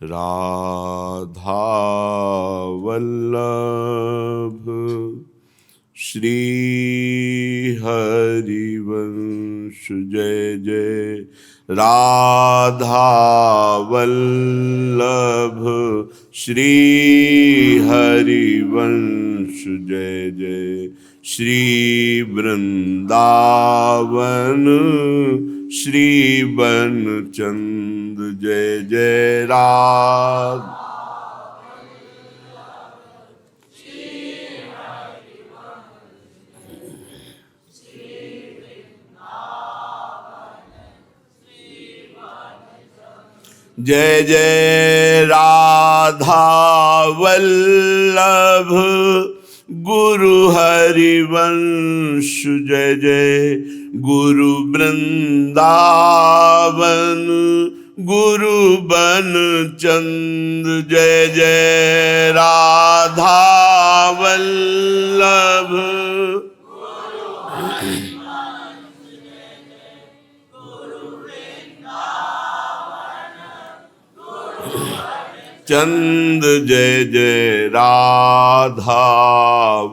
राधा वल्लभ श्री हरिवंश जय जय राधा वल्लभ श्री हरिवंश जय जय श्री वृंदावन श्री बनचंद जय जय राधा। जय जय राधा वल्लभ गुरु हरिवंश जय जय गुरु वृंदावन गुरु बनचंद जय जय राधा वल्लभ चंद जय जय राधा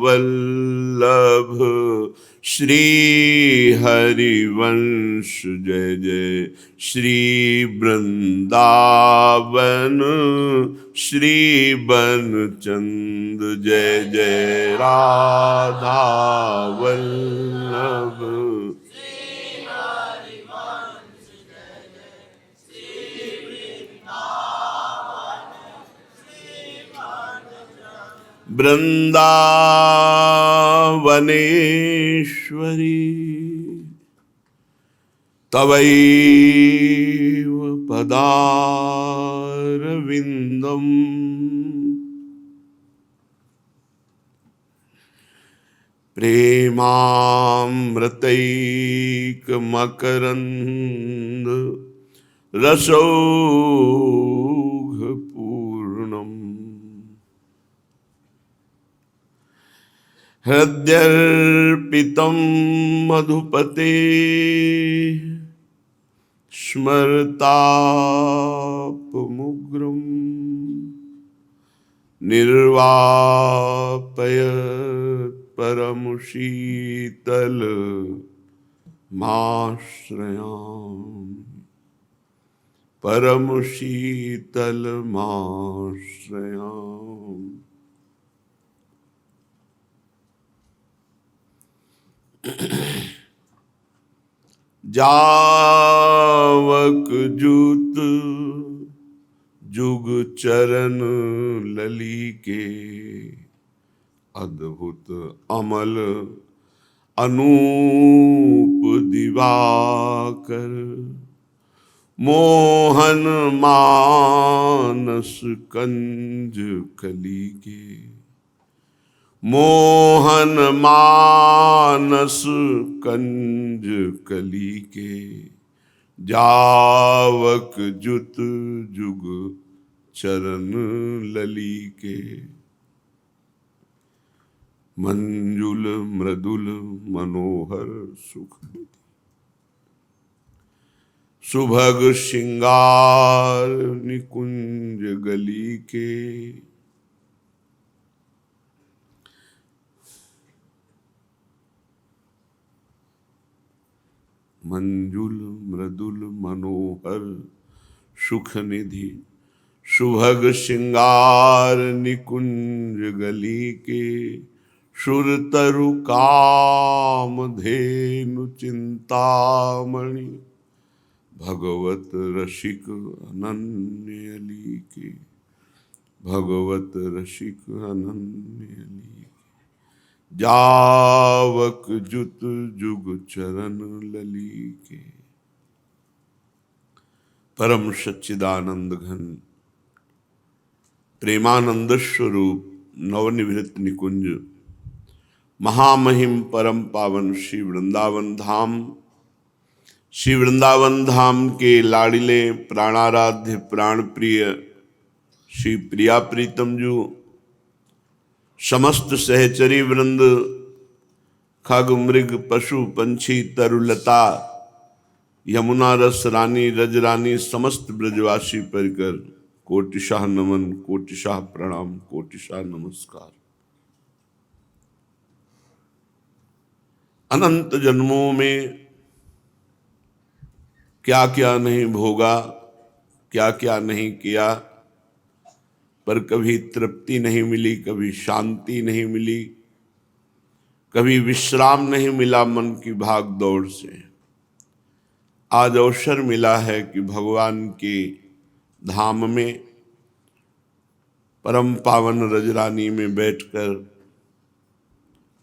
वल्लभ श्री हरिवंश जय जय श्री वृंदावन श्री बनचंद जय जय राधा वल्लभ वृंदावनेश्वरी तवैव पदारविन्दम् प्रेमामृतैकमकरन्द रसौघपूर्णम् हृद्यर्पितं मधुपते स्मरतापमुग्रं निर्वापयत् परमशीतलमाश्रयाम् जावक जूत जुग चरण लली के अद्भुत अमल अनूप दिवाकर मोहन मानस कंज कली के मोहन मानस कंज कली के जावक जुत जुग चरण लली के मंजुल मृदुल मनोहर सुख सुभग श्रृंगार निकुंज गली के मंजुल मृदुल मनोहर सुख निधि सुभग श्रृंगार निकुंज गली के सुरतरु काम धेनु चिंतामणि भगवत रसिक अनन्य अली के भगवत रसिक अनन्य अली जावक जुत जुग चरण लली के परम सच्चिदानंद घन प्रेमानंद स्वरूप नवनिवृत्त निकुंज महामहिम परम पावन श्री वृंदावन धाम श्री वृंदावन धाम के लाडिले प्राणाराध्य प्राण प्रिय श्री प्रिया प्रीतम जू समस्त सहचरी वृंद खग मृग पशु पंछी तरुलता यमुना रस रानी रज रानी समस्त ब्रजवासी परिकर कोटिशाह नमन, कोटिशाह प्रणाम, कोटिशाह नमस्कार। अनंत जन्मों में क्या क्या नहीं भोगा, क्या क्या नहीं किया, पर कभी तृप्ति नहीं मिली, कभी शांति नहीं मिली, कभी विश्राम नहीं मिला मन की भाग दौड़ से। आज अवसर मिला है कि भगवान के धाम में परम पावन रजरानी में बैठकर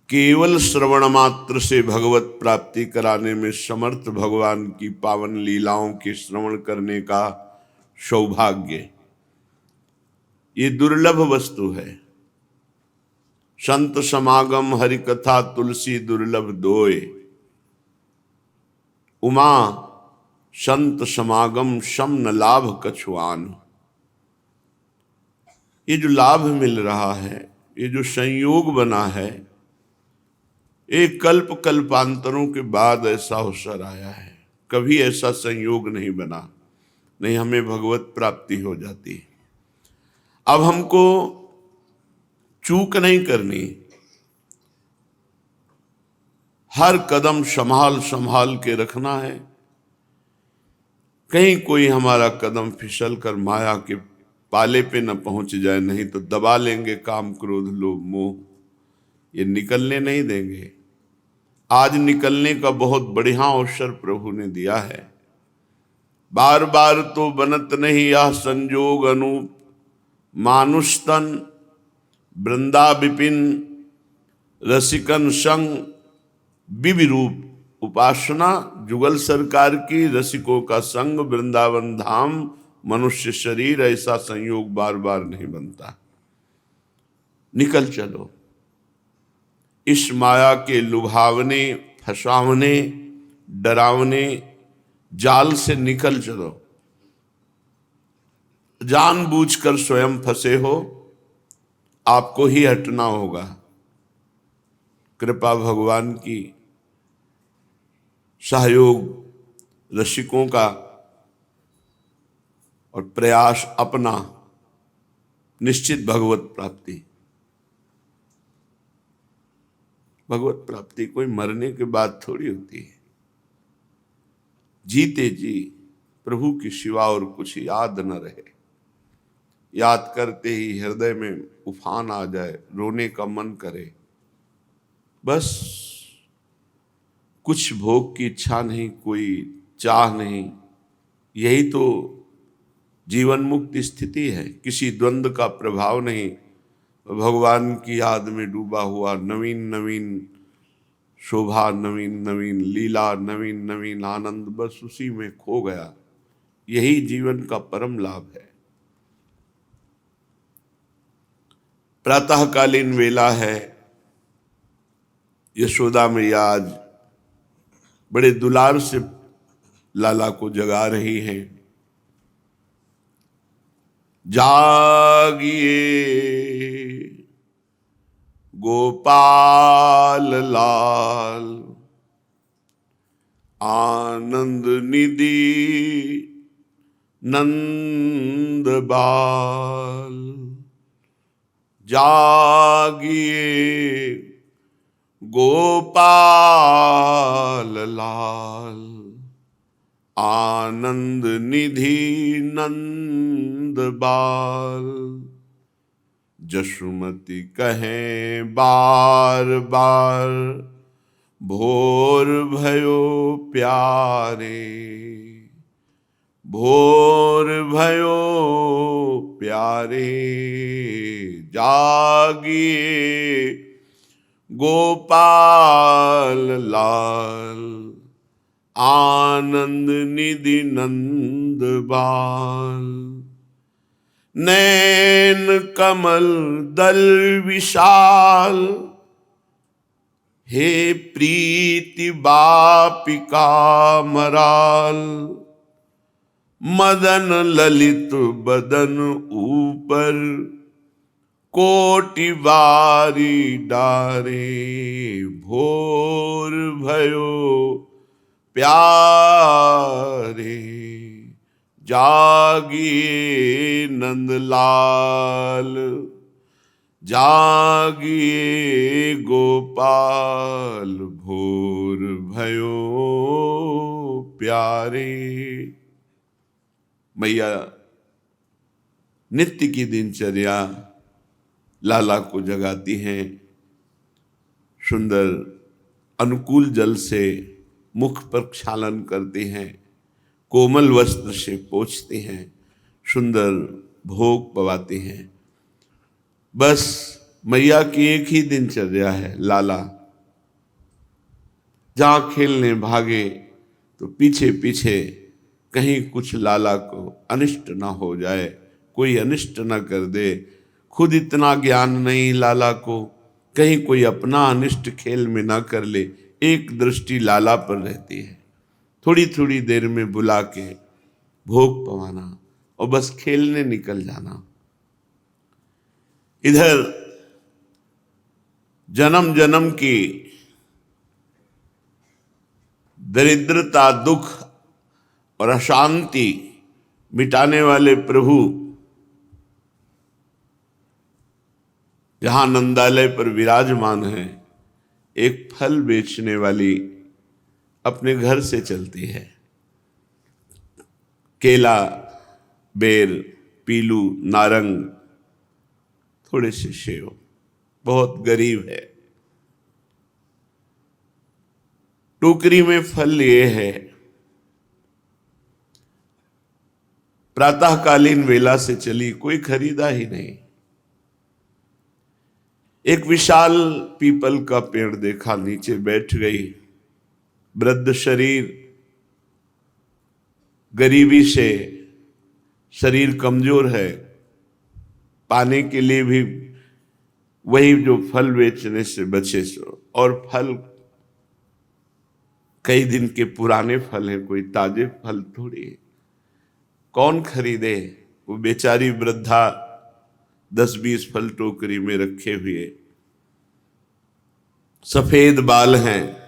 केवल श्रवण मात्र से भगवत प्राप्ति कराने में समर्थ भगवान की पावन लीलाओं के श्रवण करने का सौभाग्य, ये दुर्लभ वस्तु है। संत समागम हरि कथा तुलसी दुर्लभ दोए, उमा संत समागम सम न लाभ कछुआन। ये जो लाभ मिल रहा है, ये जो संयोग बना है, एक कल्प कल्पांतरों के बाद ऐसा अवसर आया है। कभी ऐसा संयोग नहीं बना, नहीं हमें भगवत प्राप्ति हो जाती। अब हमको चूक नहीं करनी, हर कदम संभाल संभाल के रखना है। कहीं कोई हमारा कदम फिसल कर माया के पाले पे न पहुंच जाए, नहीं तो दबा लेंगे काम क्रोध लोभ मोह, ये निकलने नहीं देंगे। आज निकलने का बहुत बढ़िया अवसर प्रभु ने दिया है। बार बार तो बनत नहीं यह संजोग अनूप, मानुष तन वृंदा विपिन रसिकन संग विविरूप। उपासना जुगल सरकार की, रसिकों का संग वृंदावन धाम मनुष्य शरीर, ऐसा संयोग बार बार नहीं बनता। निकल चलो इस माया के लुभावने फसावने डरावने जाल से, निकल चलो। जानबूझकर स्वयं फंसे हो, आपको ही हटना होगा। कृपा भगवान की, सहयोग रसिकों का और प्रयास अपना, निश्चित भगवत प्राप्ति। भगवत प्राप्ति कोई मरने के बाद थोड़ी होती है। जीते जी प्रभु की सिवा और कुछ याद न रहे, याद करते ही हृदय में उफान आ जाए, रोने का मन करे, बस कुछ भोग की इच्छा नहीं, कोई चाह नहीं। यही तो जीवन मुक्त स्थिति है, किसी द्वंद्व का प्रभाव नहीं। भगवान की याद में डूबा हुआ, नवीन नवीन शोभा, नवीन नवीन लीला, नवीन नवीन आनंद, बस उसी में खो गया। यही जीवन का परम लाभ है। प्रातःकालीन वेला है। यशोदा मैया आज बड़े दुलार से लाला को जगा रही हैं। जागिए गोपाल लाल, आनंद निधि नंद बाल। जागिए गोपाल लाल, आनंद निधि नंद बाल। जसुमती कहें बार बार, भोर भयो प्यारे, भोर भयो प्यारे। जागिए गोपाल लाल, आनंद निधि नंद बाल। नैन कमल दल विशाल, हे प्रीति बापिका मराल। मदन ललित बदन ऊपर, कोटि बारी डारे। भोर भयो प्यारे, जागिए नंदलाल, जागिए गोपाल, भोर भयो प्यारे। मैया नित्य की दिनचर्या लाला को जगाती हैं, सुंदर अनुकूल जल से मुख पर क्षालन करती हैं, कोमल वस्त्र से पोंछती हैं, सुंदर भोग पवाती हैं। बस मैया की एक ही दिनचर्या है, लाला जहां खेलने भागे तो पीछे पीछे कहीं कुछ लाला को अनिष्ट ना हो जाए, कोई अनिष्ट ना कर दे। खुद इतना ज्ञान नहीं लाला को, कहीं कोई अपना अनिष्ट खेल में ना कर ले। एक दृष्टि लाला पर रहती है, थोड़ी थोड़ी देर में बुला के भोग पवाना और बस खेलने निकल जाना। इधर जन्म जन्म की दरिद्रता, दुख और अशांति मिटाने वाले प्रभु जहां नंदालय पर विराजमान है, एक फल बेचने वाली अपने घर से चलती है। केला, बेर, पीलू, नारंग, थोड़े से सेव, बहुत गरीब है। टोकरी में फल लिए है। प्रातःकालीन वेला से चली, कोई खरीदा ही नहीं। एक विशाल पीपल का पेड़ देखा, नीचे बैठ गई। वृद्ध शरीर, गरीबी से शरीर कमजोर है, पाने के लिए भी वही जो फल बेचने से बचे सो, और फल कई दिन के पुराने फल हैं, कोई ताजे फल थोड़ी है। कौन खरीदे? वो बेचारी वृद्धा 10-20 फल टोकरी में रखे हुए, सफेद बाल हैं,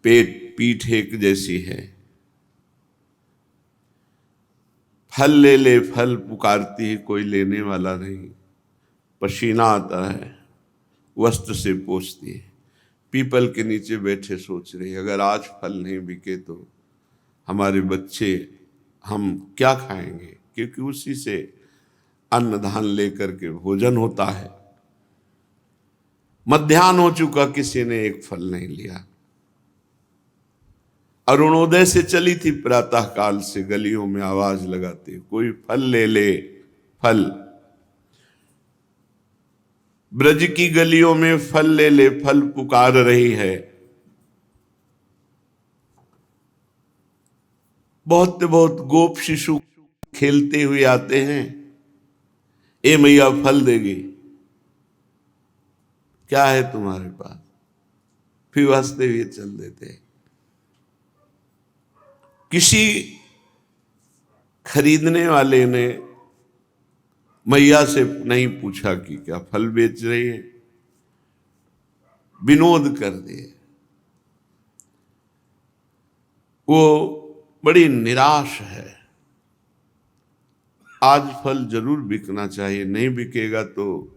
पीठ एक जैसी है। फल ले ले, फल पुकारती है, कोई लेने वाला नहीं। पसीना आता है, वस्त्र से पोंछती है। पीपल के नीचे बैठे सोच रही, अगर आज फल नहीं बिके तो हमारे बच्चे, हम क्या खाएंगे? क्योंकि उसी से अन्न धान लेकर के भोजन होता है। मध्याह्न हो चुका, किसी ने एक फल नहीं लिया। अरुणोदय से चली थी, प्रातः काल से गलियों में आवाज लगाते, कोई फल ले ले, फल। ब्रज की गलियों में फल ले ले, फल पुकार रही है। बहुत बहुत गोप शिशु खेलते हुए आते हैं, ए मैया फल देगी, क्या है तुम्हारे पास? फिर हंसते हुए चल देते हैं। किसी खरीदने वाले ने मैया से नहीं पूछा कि क्या फल बेच रही है, विनोद कर दिए। वो बड़ी निराश है। आज फल जरूर बिकना चाहिए, नहीं बिकेगा तो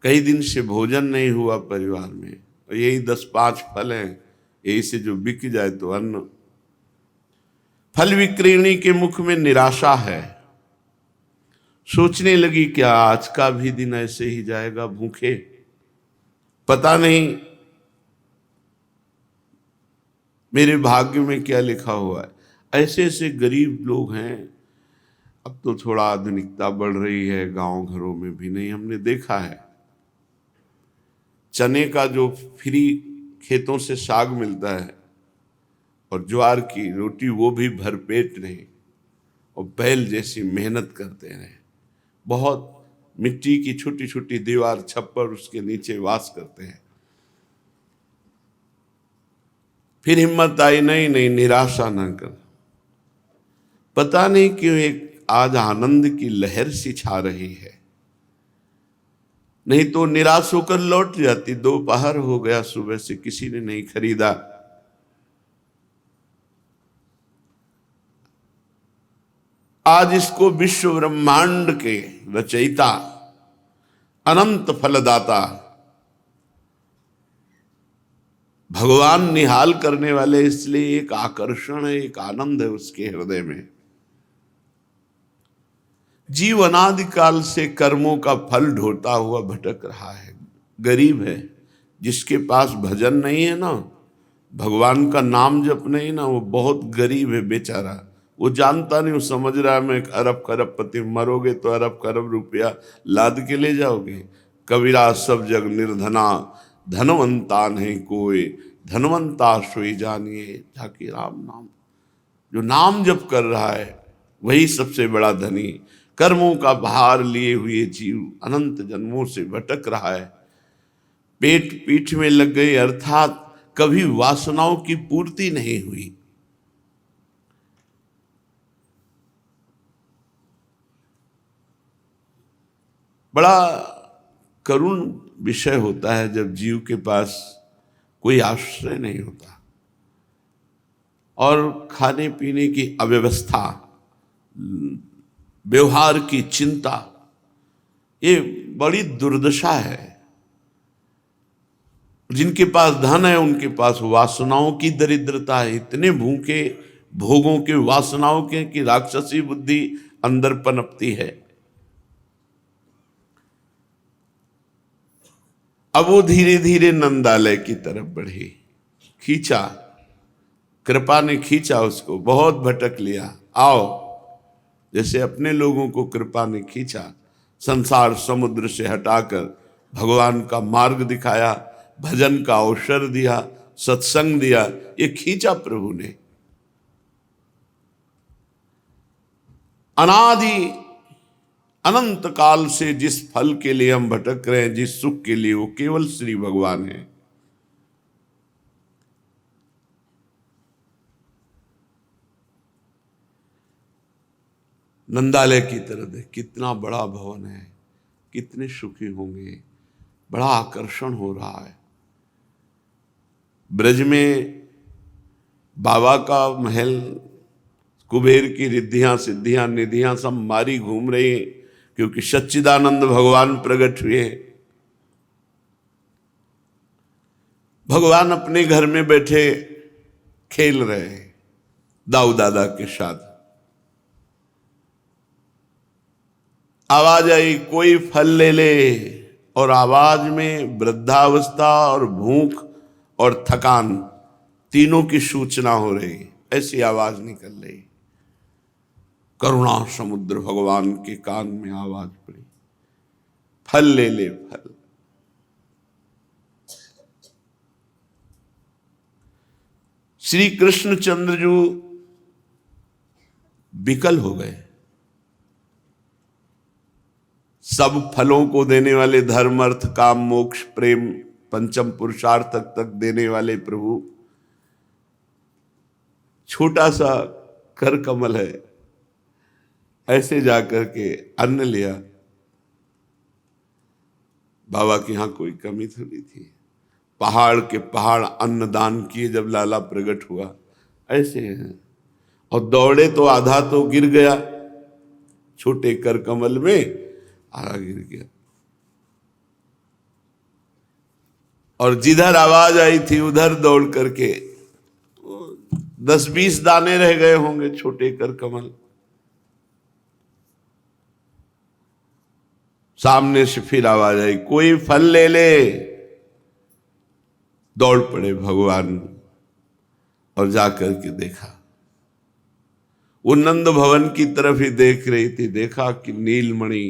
कई दिन से भोजन नहीं हुआ परिवार में, और यही 10-5 फल हैं, यही से जो बिक जाए तो अन्न। फल विक्रेणी के मुख में निराशा है। सोचने लगी, क्या आज का भी दिन ऐसे ही जाएगा भूखे? पता नहीं मेरे भाग्य में क्या लिखा हुआ है। ऐसे ऐसे गरीब लोग हैं। अब तो थोड़ा आधुनिकता बढ़ रही है, गांव घरों में भी नहीं, हमने देखा है चने का जो फ्री खेतों से साग मिलता है और ज्वार की रोटी, वो भी भरपेट नहीं, और बैल जैसी मेहनत करते रहे। बहुत मिट्टी की छोटी छोटी दीवार, छप्पर, उसके नीचे वास करते हैं। फिर हिम्मत आई, नहीं नहीं, निराशा ना कर। पता नहीं क्यों एक आज आनंद की लहर सी छा रही है, नहीं तो निराश होकर लौट जाती। दोपहर हो गया, सुबह से किसी ने नहीं खरीदा। आज इसको विश्व ब्रह्मांड के रचयिता, अनंत फलदाता, भगवान निहाल करने वाले, इसलिए एक आकर्षण है, एक आनंद है उसके हृदय में। जीव अनादि काल से कर्मों का फल ढोता हुआ भटक रहा है, गरीब है। जिसके पास भजन नहीं है ना, भगवान का नाम जप नहीं ना, वो बहुत गरीब है बेचारा। वो जानता नहीं, वो समझ रहा है मैं अरब खरबपति, मरोगे तो अरब खरब रुपया लाद के ले जाओगे। कबीरा सब जग निर्धना, धनवंता नहीं कोई, धनवंता सोई जानिए जाके राम नाम। जो नाम जप कर रहा है वही सबसे बड़ा धनी। कर्मों का भार लिए हुए जीव अनंत जन्मों से भटक रहा है, पेट पीठ में लग गई, अर्थात कभी वासनाओं की पूर्ति नहीं हुई। बड़ा करुण विषय होता है जब जीव के पास कोई आश्रय नहीं होता और खाने पीने की अव्यवस्था, व्यवहार की चिंता, ये बड़ी दुर्दशा है। जिनके पास धन है उनके पास वासनाओं की दरिद्रता है, इतने भूखे भोगों के, वासनाओं के कि राक्षसी बुद्धि अंदर पनपती है। अब वो धीरे धीरे नंदालय की तरफ बढ़ी, खींचा, कृपा ने खींचा उसको, बहुत भटक लिया, आओ। जैसे अपने लोगों को कृपा ने खींचा, संसार समुद्र से हटाकर भगवान का मार्ग दिखाया, भजन का अवसर दिया, सत्संग दिया, ये खींचा प्रभु ने। अनादि अनंत काल से जिस फल के लिए हम भटक रहे हैं, जिस सुख के लिए, वो केवल श्री भगवान है। नंदालय की तरह देख, कितना बड़ा भवन है, कितने सुखी होंगे, बड़ा आकर्षण हो रहा है। ब्रज में बाबा का महल, कुबेर की रिद्धियां सिद्धियां निधियां सब मारी घूम रही हैं, क्योंकि सच्चिदानंद भगवान प्रकट हुए। भगवान अपने घर में बैठे खेल रहे हैं दाऊ दादा के साथ। आवाज आई, कोई फल ले ले, और आवाज में वृद्धावस्था और भूख और थकान तीनों की सूचना हो रही, ऐसी आवाज निकल रही। करुणा समुद्र भगवान के कान में आवाज पड़ी, फल ले ले, फल। श्री कृष्णचंद्र जी विकल हो गए। सब फलों को देने वाले, धर्म अर्थ काम मोक्ष प्रेम पंचम पुरुषार्थ तक देने वाले प्रभु, छोटा सा कर कमल है, ऐसे जाकर के अन्न लिया। बाबा के यहां कोई कमी थोड़ी थी, पहाड़ के पहाड़ अन्न दान किए जब लाला प्रकट हुआ, ऐसे हैं। और दौड़े तो आधा तो गिर गया, छोटे कर कमल में आधा गिर गया। और जिधर आवाज आई थी उधर दौड़ करके 10-20 दाने रह गए होंगे छोटे कर कमल। सामने से फिर आवाज आई, कोई फल ले ले। दौड़ पड़े भगवान और जाकर के देखा, वो नंद भवन की तरफ ही देख रही थी। देखा कि नीलमणि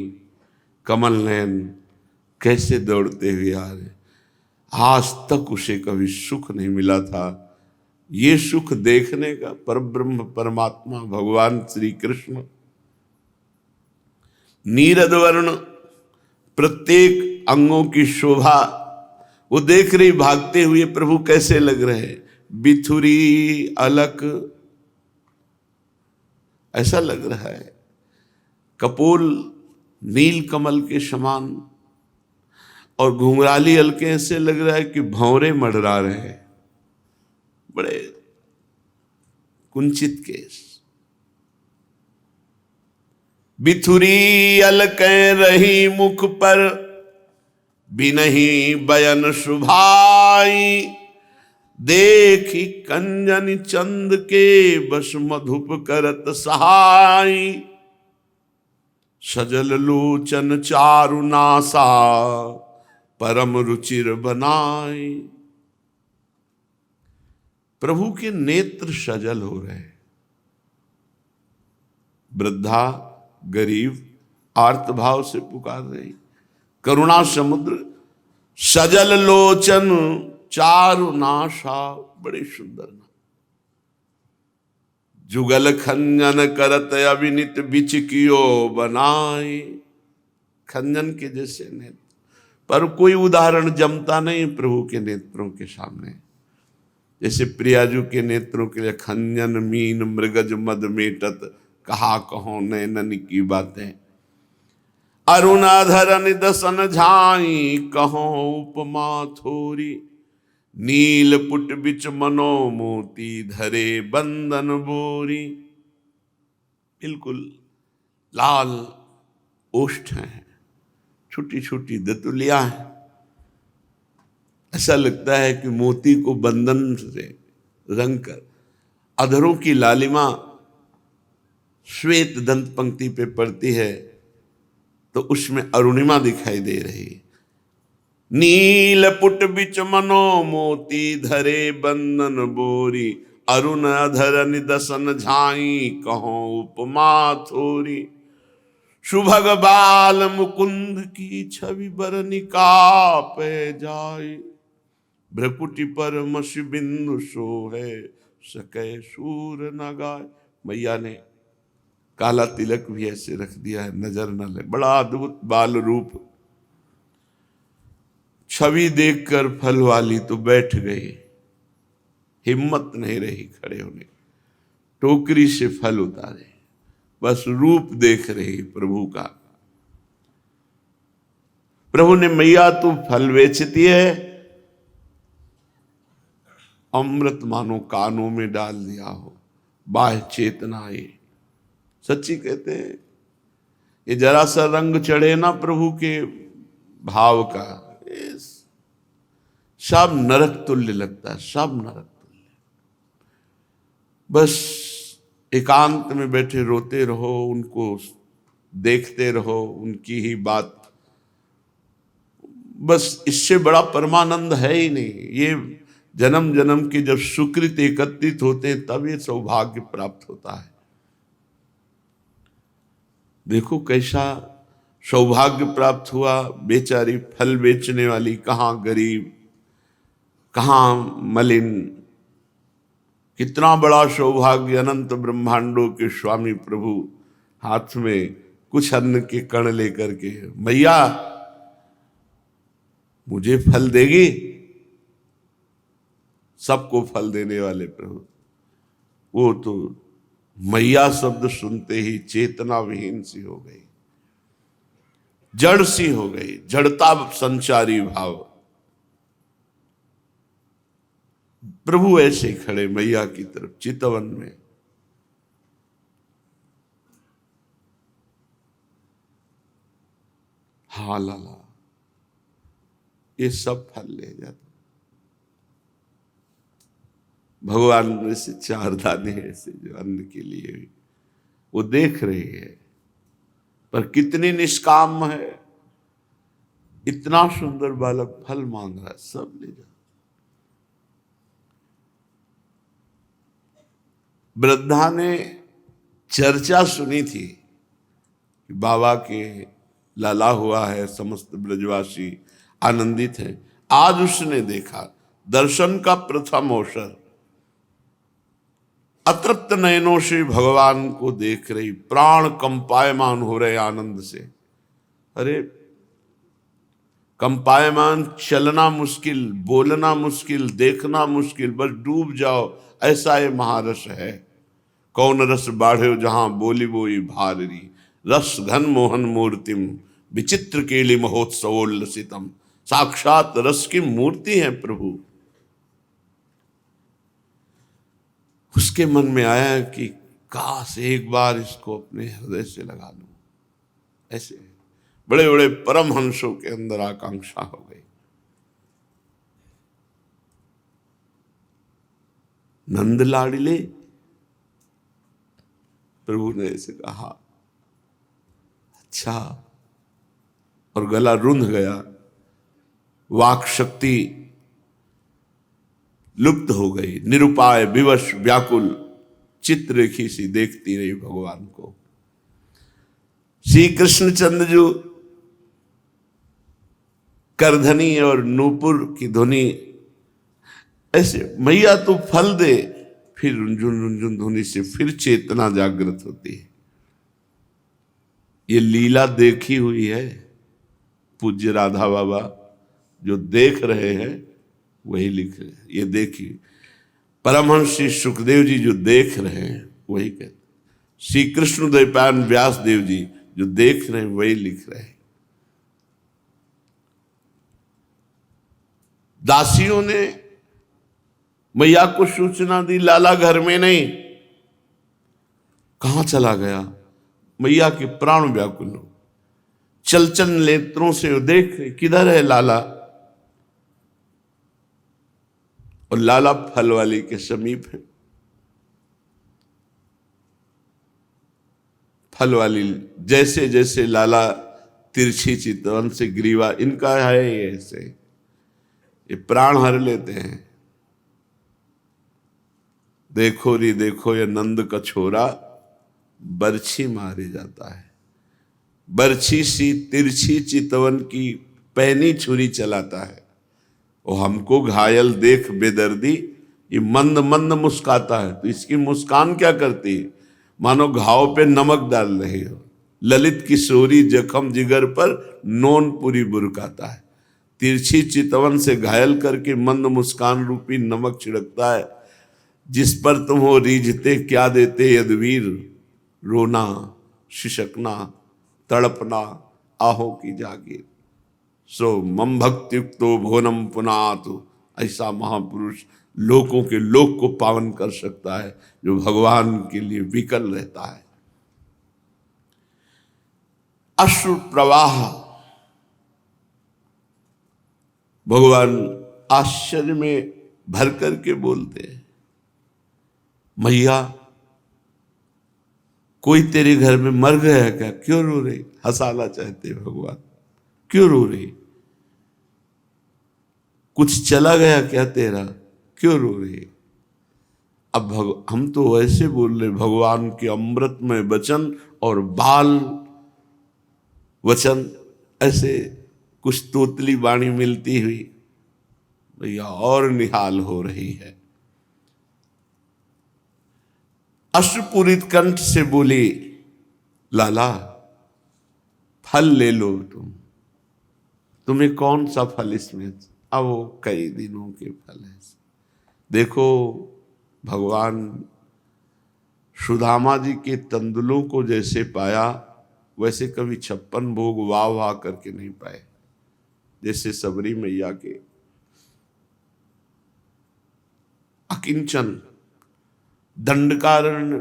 कमल नयन कैसे दौड़ते हुए आ रहे। आज तक उसे कभी सुख नहीं मिला था, ये सुख देखने का। परब्रह्म परमात्मा भगवान श्री कृष्ण, नीरद वर्ण, प्रत्येक अंगों की शोभा वो देख रही। भागते हुए प्रभु कैसे लग रहे, बिथुरी अलक ऐसा लग रहा है, कपोल नील कमल के समान, और घुंघराली अलके ऐसे लग रहा है कि भंवरे मडरा रहे हैं, बड़े कुंचित केस। बिथुरी अलकै रही मुख पर, बिनहि बयन सुभाई। देखी कंजन चंद के, बस मधुप करत सहाय। सजल लोचन चारु नासा, परम रुचिर बनाए। प्रभु के नेत्र सजल हो रहे। वृद्धा गरीब आर्त भाव से पुकार रही। करुणा समुद्र, सजल लोचन चारु नासा, बड़े सुंदर ना। जुगल खंजन करत अविनित बिच कियो बनाए। खंजन के जैसे नेत्र, पर कोई उदाहरण जमता नहीं प्रभु के नेत्रों के सामने। जैसे प्रियाजू के नेत्रों के लिए खंजन मीन मृगज मद मेटत, कहा कहो नैनन की बातें। अरुणाधर निदसन झाई, कहो उपमा थोरी। नील पुट बिच मनो मोती, धरे बंदन बोरी। बिल्कुल लाल ओष्ठ हैं, छोटी छोटी दतुलियां हैं। ऐसा लगता है कि मोती को बंधन से रंग कर, अधरों की लालिमा श्वेत दंत पंक्ति पे पड़ती है तो उसमें अरुणिमा दिखाई दे रही है। नील पुट बिच मनो मोती, धरे बंदन बोरी। अरुण अधर निदसन झाई, कहो उपमा थोरी। सुभग बाल मुकुंद की छवि बरनिका पे जाए। भ्रकुटी पर मसी बिंदु सोहे, सके सूर न गाय। मैया ने काला तिलक भी ऐसे रख दिया है, नजर न लगे। बड़ा अद्भुत बाल रूप। छवि देखकर फल वाली तो बैठ गई, हिम्मत नहीं रही खड़े होने। टोकरी से फल उतारे, बस रूप देख रही प्रभु का। प्रभु ने, मैया तू फल बेचती है, अमृत मानो कानों में डाल दिया हो, बाह्य चेतना ये। सच्ची कहते हैं, ये जरा सा रंग चढ़े ना प्रभु के भाव का, सब नरक तुल्य लगता है, सब नरक तुल्य। बस एकांत में बैठे रोते रहो, उनको देखते रहो, उनकी ही बात, बस इससे बड़ा परमानंद है ही नहीं। ये जन्म जन्म के जब सुकृत एकत्रित होते हैं तब ये सौभाग्य प्राप्त होता है। देखो कैसा सौभाग्य प्राप्त हुआ। बेचारी फल बेचने वाली, कहाँ गरीब कहाँ मलिन, कितना बड़ा सौभाग्य। अनंत ब्रह्मांडों के स्वामी प्रभु हाथ में कुछ अन्न के कण लेकर के, मैया मुझे फल देगी। सबको फल देने वाले प्रभु, वो तो मैया शब्द सुनते ही चेतना विहीन सी हो गई, जड़ सी हो गई, जड़ता संचारी भाव। प्रभु ऐसे खड़े मैया की तरफ चितवन में। हाँ लाला, ये सब फल ले जाते। भगवान ने से 4 दाने ऐसे जो अन्न के लिए वो देख रही है, पर कितनी निष्काम है। इतना सुंदर बालक फल मांग रहा है, सब ले जा। वृद्धा ने चर्चा सुनी थी कि बाबा के लाला हुआ है, समस्त ब्रजवासी आनंदित हैं। आज उसने देखा, दर्शन का प्रथम अवसर। अतृप्त नयनों से भगवान को देख रही, प्राण कंपायमान हो रहे आनंद से। अरे कंपायमान, चलना मुश्किल, बोलना मुश्किल, देखना मुश्किल, बस डूब जाओ, ऐसा ये महारस है। कौन रस बाढ़े जहां बोली बोई भारी। रस घन मोहन मूर्तिम, विचित्र केली महोत्सवोल्लसितम। साक्षात रस की मूर्ति है प्रभु। उसके मन में आया कि काश एक बार इसको अपने हृदय से लगा लूं। ऐसे बड़े बड़े परमहंसों के अंदर आकांक्षा हो गई। नंद लाडले, प्रभु ने ऐसे कहा, अच्छा, और गला रुंध गया, वाक शक्ति लुप्त हो गई, निरुपाय विवश व्याकुल चित्ररेखी सी देखती रही भगवान को। श्री कृष्णचंद्र जो करधनी और नूपुर की ध्वनि ऐसे, मैया तू फल दे, फिर रुंझुन रुंझुन ध्वनि से फिर चेतना जागृत होती है। ये लीला देखी हुई है। पूज्य राधा बाबा जो देख रहे हैं वही लिख रहे हैं। ये देखिए परमहंस श्री सुखदेव जी जो देख रहे हैं वही कहते, श्री कृष्ण द्वैपायन व्यास देव जी जो देख रहे हैं वही लिख रहे हैं। दासियों ने मैया को सूचना दी, लाला घर में नहीं। कहां चला गया? मैया के प्राण व्याकुल हो, चलचन नेत्रों से देख किधर है लाला। और लाला फल वाली के समीप है। फल वाली जैसे जैसे लाला तिरछी चितवन से ग्रीवा इनका है, ये ऐसे ये प्राण हर लेते हैं। देखो री देखो ये नंद का छोरा बरछी मारे जाता है। बरछी सी तिरछी चितवन की पैनी छुरी चलाता है। वो हमको घायल देख बेदर्दी ये मंद मंद मुस्काता है। तो इसकी मुस्कान क्या करती है? मानो घाव पे नमक डाल रही हो। ललित किशोरी जखम जिगर पर नोन पूरी बुरकाता है। तिरछी चितवन से घायल करके मंद मुस्कान रूपी नमक छिड़कता है। जिस पर तुम हो रीझते क्या देते यदवीर, रोना शिशकना तड़पना आहो की जागीर। सो मम भक्तियुक्तो भुवनम पुनातु, ऐसा महापुरुष लोकों के लोक को पावन कर सकता है जो भगवान के लिए विकल रहता है। अश्रु प्रवाह, भगवान आश्चर्य में भर करके बोलते हैं, मैया कोई तेरे घर में मर गया क्या? क्यों रो रही? हंसाना चाहते भगवान, क्यों रो रही? कुछ चला गया क्या तेरा? क्यों रो रही? अब हम तो ऐसे बोल रहे, भगवान के अमृतमय वचन और बाल वचन ऐसे कुछ तोतली वाणी मिलती हुई भैया और निहाल हो रही है। अश्रुपूरित कंठ से बोली, लाला फल ले लो, तुम्हें कौन सा फल इसमें? अब वो कई दिनों के फल है। देखो भगवान सुदामा जी के तंदुलों को जैसे पाया वैसे कभी 56 भोग वाह वाह करके नहीं पाए। जैसे सबरी मैया के अकिंचन दंडकारण्य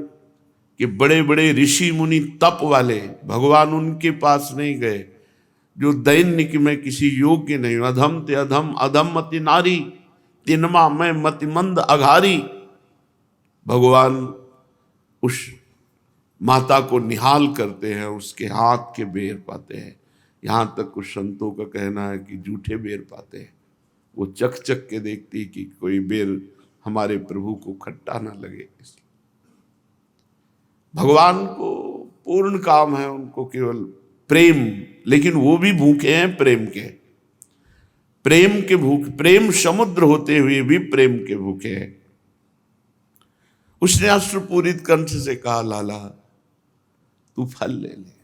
के बड़े बड़े ऋषि मुनि तप वाले, भगवान उनके पास नहीं गए। जो दैनिक में किसी योग्य नहीं, अधम ते अधम अधम मति नारी, तिनमा मैं मतिमंद अघारी। भगवान उस माता को निहाल करते हैं, उसके हाथ के बेर पाते हैं। यहां तक कुछ संतों का कहना है कि जूठे बेर पाते हैं। वो चख चख के देखती कि कोई बेर हमारे प्रभु को खट्टा ना लगे। भगवान को पूर्ण काम है, उनको केवल प्रेम, लेकिन वो भी भूखे हैं प्रेम के, प्रेम के भूख, प्रेम समुद्र होते हुए भी प्रेम के भूखे हैं। उसने अश्रुपूरित कंठ से कहा, लाला तू फल ले ले।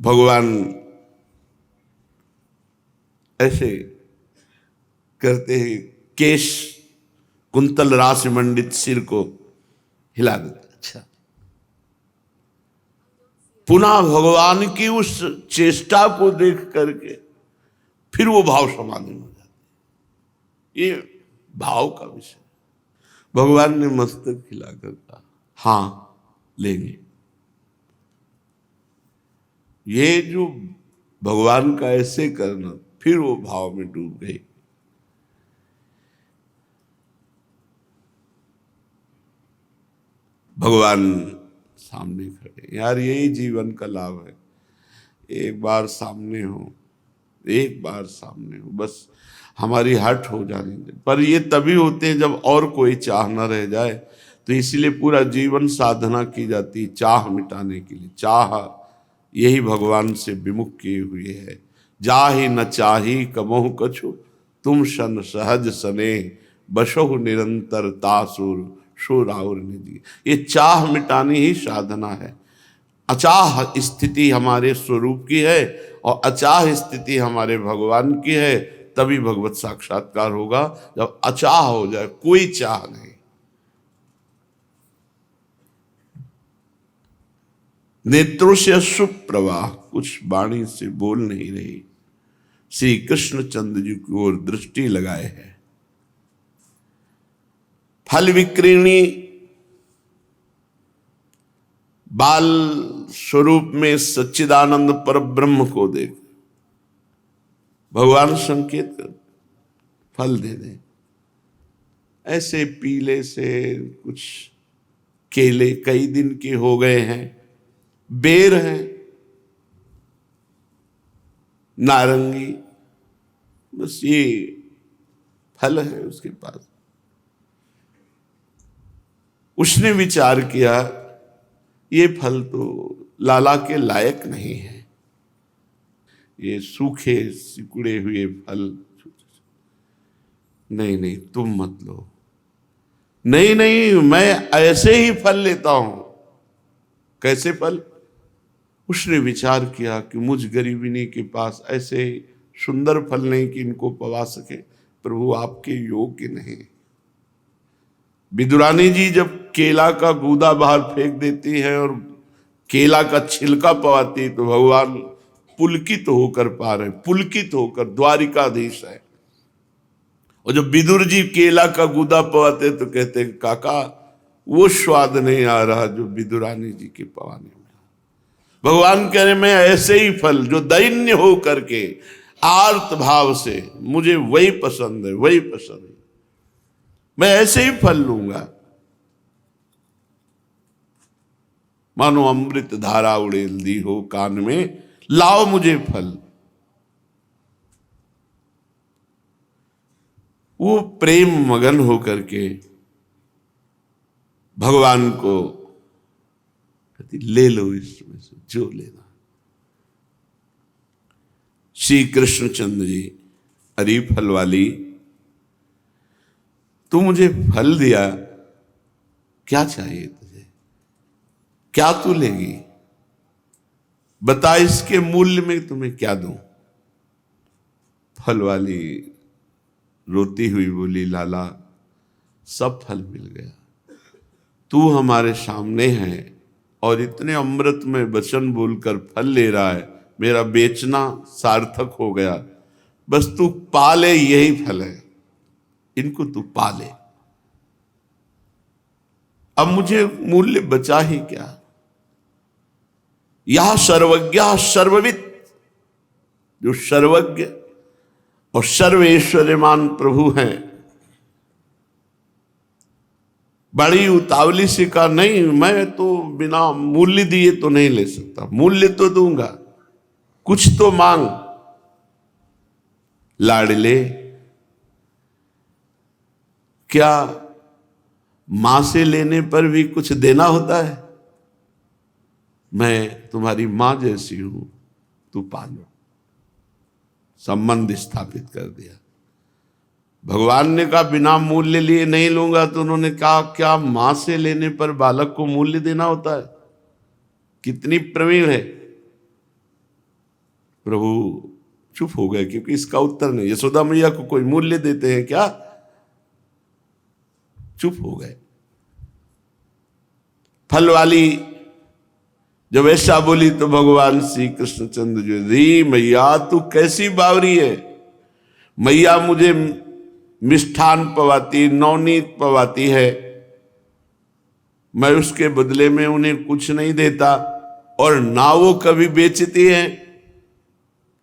भगवान ऐसे करते ही केश कुंतल राशि मंडित सिर को हिला देते। अच्छा, पुनः भगवान की उस चेष्टा को देख करके फिर वो भाव समाधि हो जाती। ये भाव का विषय। भगवान ने मस्तक हिलाकर कहा, हाँ लेंगे। ये जो भगवान का ऐसे करना, फिर वो भाव में डूब गई। भगवान सामने खड़े, यार यही जीवन का लाभ है। एक बार सामने हो, एक बार सामने हो, बस हमारी हट हो जाने दे। पर ये तभी होते हैं जब और कोई चाह न रह जाए। तो इसीलिए पूरा जीवन साधना की जाती, चाह मिटाने के लिए। चाह यही भगवान से विमुख किए हुए है। जाहि न चाही कबहु कछु, तुम सन सहज सने, बसहु निरंतर तासुर सो राउर निधि। ये चाह मिटानी ही साधना है। अचाह स्थिति हमारे स्वरूप की है और अचाह स्थिति हमारे भगवान की है। तभी भगवत साक्षात्कार होगा, जब अचाह हो जाए, कोई चाह नहीं। नेत्रों से सुप्रवाह, कुछ वाणी से बोल नहीं रही। श्री कृष्ण चंद्र जी की ओर दृष्टि लगाए है। फल विक्रीणी बाल स्वरूप में सच्चिदानंद पर ब्रह्म को देख भगवान संकेत कर फल दे दे। ऐसे पीले से कुछ केले कई दिन के हो गए हैं, बेर हैं, नारंगी, बस ये फल है उसके पास। उसने विचार किया ये फल तो लाला के लायक नहीं है, ये सूखे सिकुड़े हुए फल। नहीं नहीं तुम मत लो। नहीं नहीं मैं ऐसे ही फल लेता हूं। कैसे फल? उसने विचार किया कि मुझ गरीबिनी के पास ऐसे सुंदर फल नहीं कि इनको पवा सके। प्रभु आपके योग्य नहीं। विदुरानी जी जब केला का गूदा बाहर फेंक देती है और केला का छिलका पवाती, तो भगवान पुलकित होकर पा रहे, पुलकित होकर, द्वारिकाधीश है। और जब विदुर जी केला का गूदा पवाते तो कहते हैं काका वो स्वाद नहीं आ रहा जो विदुरानी जी के पवाने में। भगवान कह रहे मैं ऐसे ही फल जो दैन्य हो करके आर्त भाव से, मुझे वही पसंद है, वही पसंद है, मैं ऐसे ही फल लूंगा। मानो अमृत धारा उड़ेल दी हो कान में, लाओ मुझे फल। वो प्रेम मगन होकर के भगवान को ले लो इसमें से जो लेना। श्री कृष्णचंद्र जी, अरे फल वाली, तू मुझे फल दिया, क्या चाहिए तुझे, क्या तू लेगी, बता इसके मूल्य में तुम्हें क्या दूं। फल वाली रोती हुई बोली लाला सब फल मिल गया, तू हमारे सामने है और इतने अमृत में वचन बोलकर फल ले रहा है, मेरा बेचना सार्थक हो गया। बस तू पाले, यही फल है, इनको तू पाले। अब मुझे मूल्य बचा ही क्या। यह सर्वज्ञ सर्वविद, जो सर्वज्ञ और सर्वेश्वर्यमान प्रभु हैं, बड़ी उतावली से कहा नहीं मैं तो बिना मूल्य दिए तो नहीं ले सकता, मूल्य तो दूंगा, कुछ तो मांग। लाडले, क्या मां से लेने पर भी कुछ देना होता है? मैं तुम्हारी मां जैसी हूं, तू पालो। संबंध स्थापित कर दिया। भगवान ने कहा बिना मूल्य लिए नहीं लूंगा, तो उन्होंने कहा क्या मां से लेने पर बालक को मूल्य देना होता है? कितनी प्रवीण है। प्रभु चुप हो गए क्योंकि इसका उत्तर नहीं। यशोदा मैया को कोई मूल्य देते हैं क्या? चुप हो गए। फल वाली जब ऐसा बोली तो भगवान श्री कृष्णचंद्र जी, री मैया तू कैसी बावरी है। मैया मुझे मिष्ठान पवाती, नवनीत पवाती है, मैं उसके बदले में उन्हें कुछ नहीं देता और ना वो कभी बेचती हैं।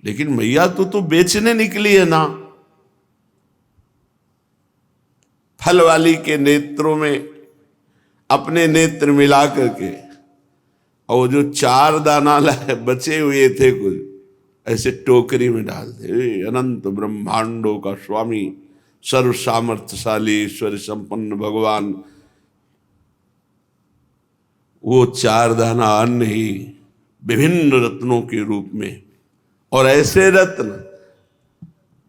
लेकिन मैया तो बेचने निकली है ना। फल वाली के नेत्रों में अपने नेत्र मिला करके, और जो 4 दाना लाए बचे हुए थे कुछ, ऐसे टोकरी में डाल दे। अनंत ब्रह्मांडों का स्वामी, सर्व सामर्थ्यशाली, ईश्वर संपन्न भगवान, वो 4 दाना अन्न ही विभिन्न रत्नों के रूप में, और ऐसे रत्न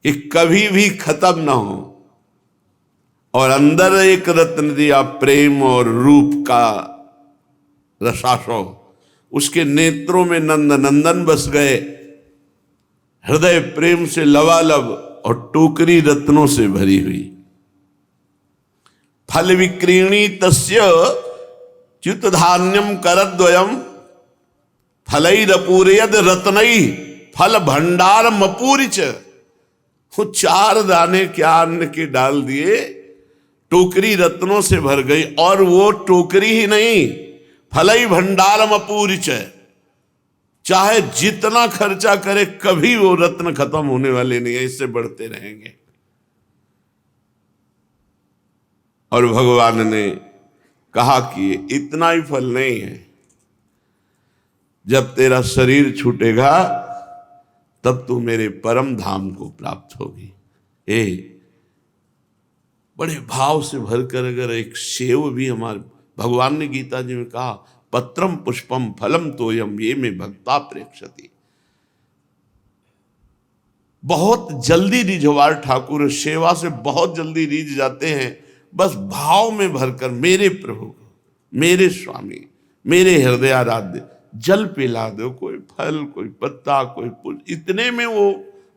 कि कभी भी खत्म ना हो। और अंदर एक रत्न दिया प्रेम और रूप का रसाशो। उसके नेत्रों में नंद नंदन बस गए, हृदय प्रेम से लबालब, और टोकरी रत्नों से भरी हुई। फल विक्रीणी तस्य च्युत धान्यम करद्वयम फलैरपूरयद रत्नई फल भंडार मपूरिच। वो 4 दाने क्या अन्न के डाल दिए, टोकरी रत्नों से भर गई। और वो टोकरी ही नहीं, फलई भंडार मपूरिच, चाहे जितना खर्चा करे कभी वो रत्न खत्म होने वाले नहीं है, इससे बढ़ते रहेंगे। और भगवान ने कहा कि इतना ही फल नहीं है, जब तेरा शरीर छूटेगा तब तू मेरे परम धाम को प्राप्त होगी। बड़े भाव से भरकर अगर एक सेव भी हमारे भगवान ने गीता जी में कहा, पत्रम पुष्पम फलम तोयम ये में भक्ता प्रेक्षति। बहुत जल्दी रिझवार ठाकुर सेवा से बहुत जल्दी रिझ जाते हैं। बस भाव में भरकर मेरे प्रभु, मेरे स्वामी, मेरे हृदय आराध्य, जल पिला दो, कोई फल, कोई पत्ता, कोई पुष्प, इतने में वो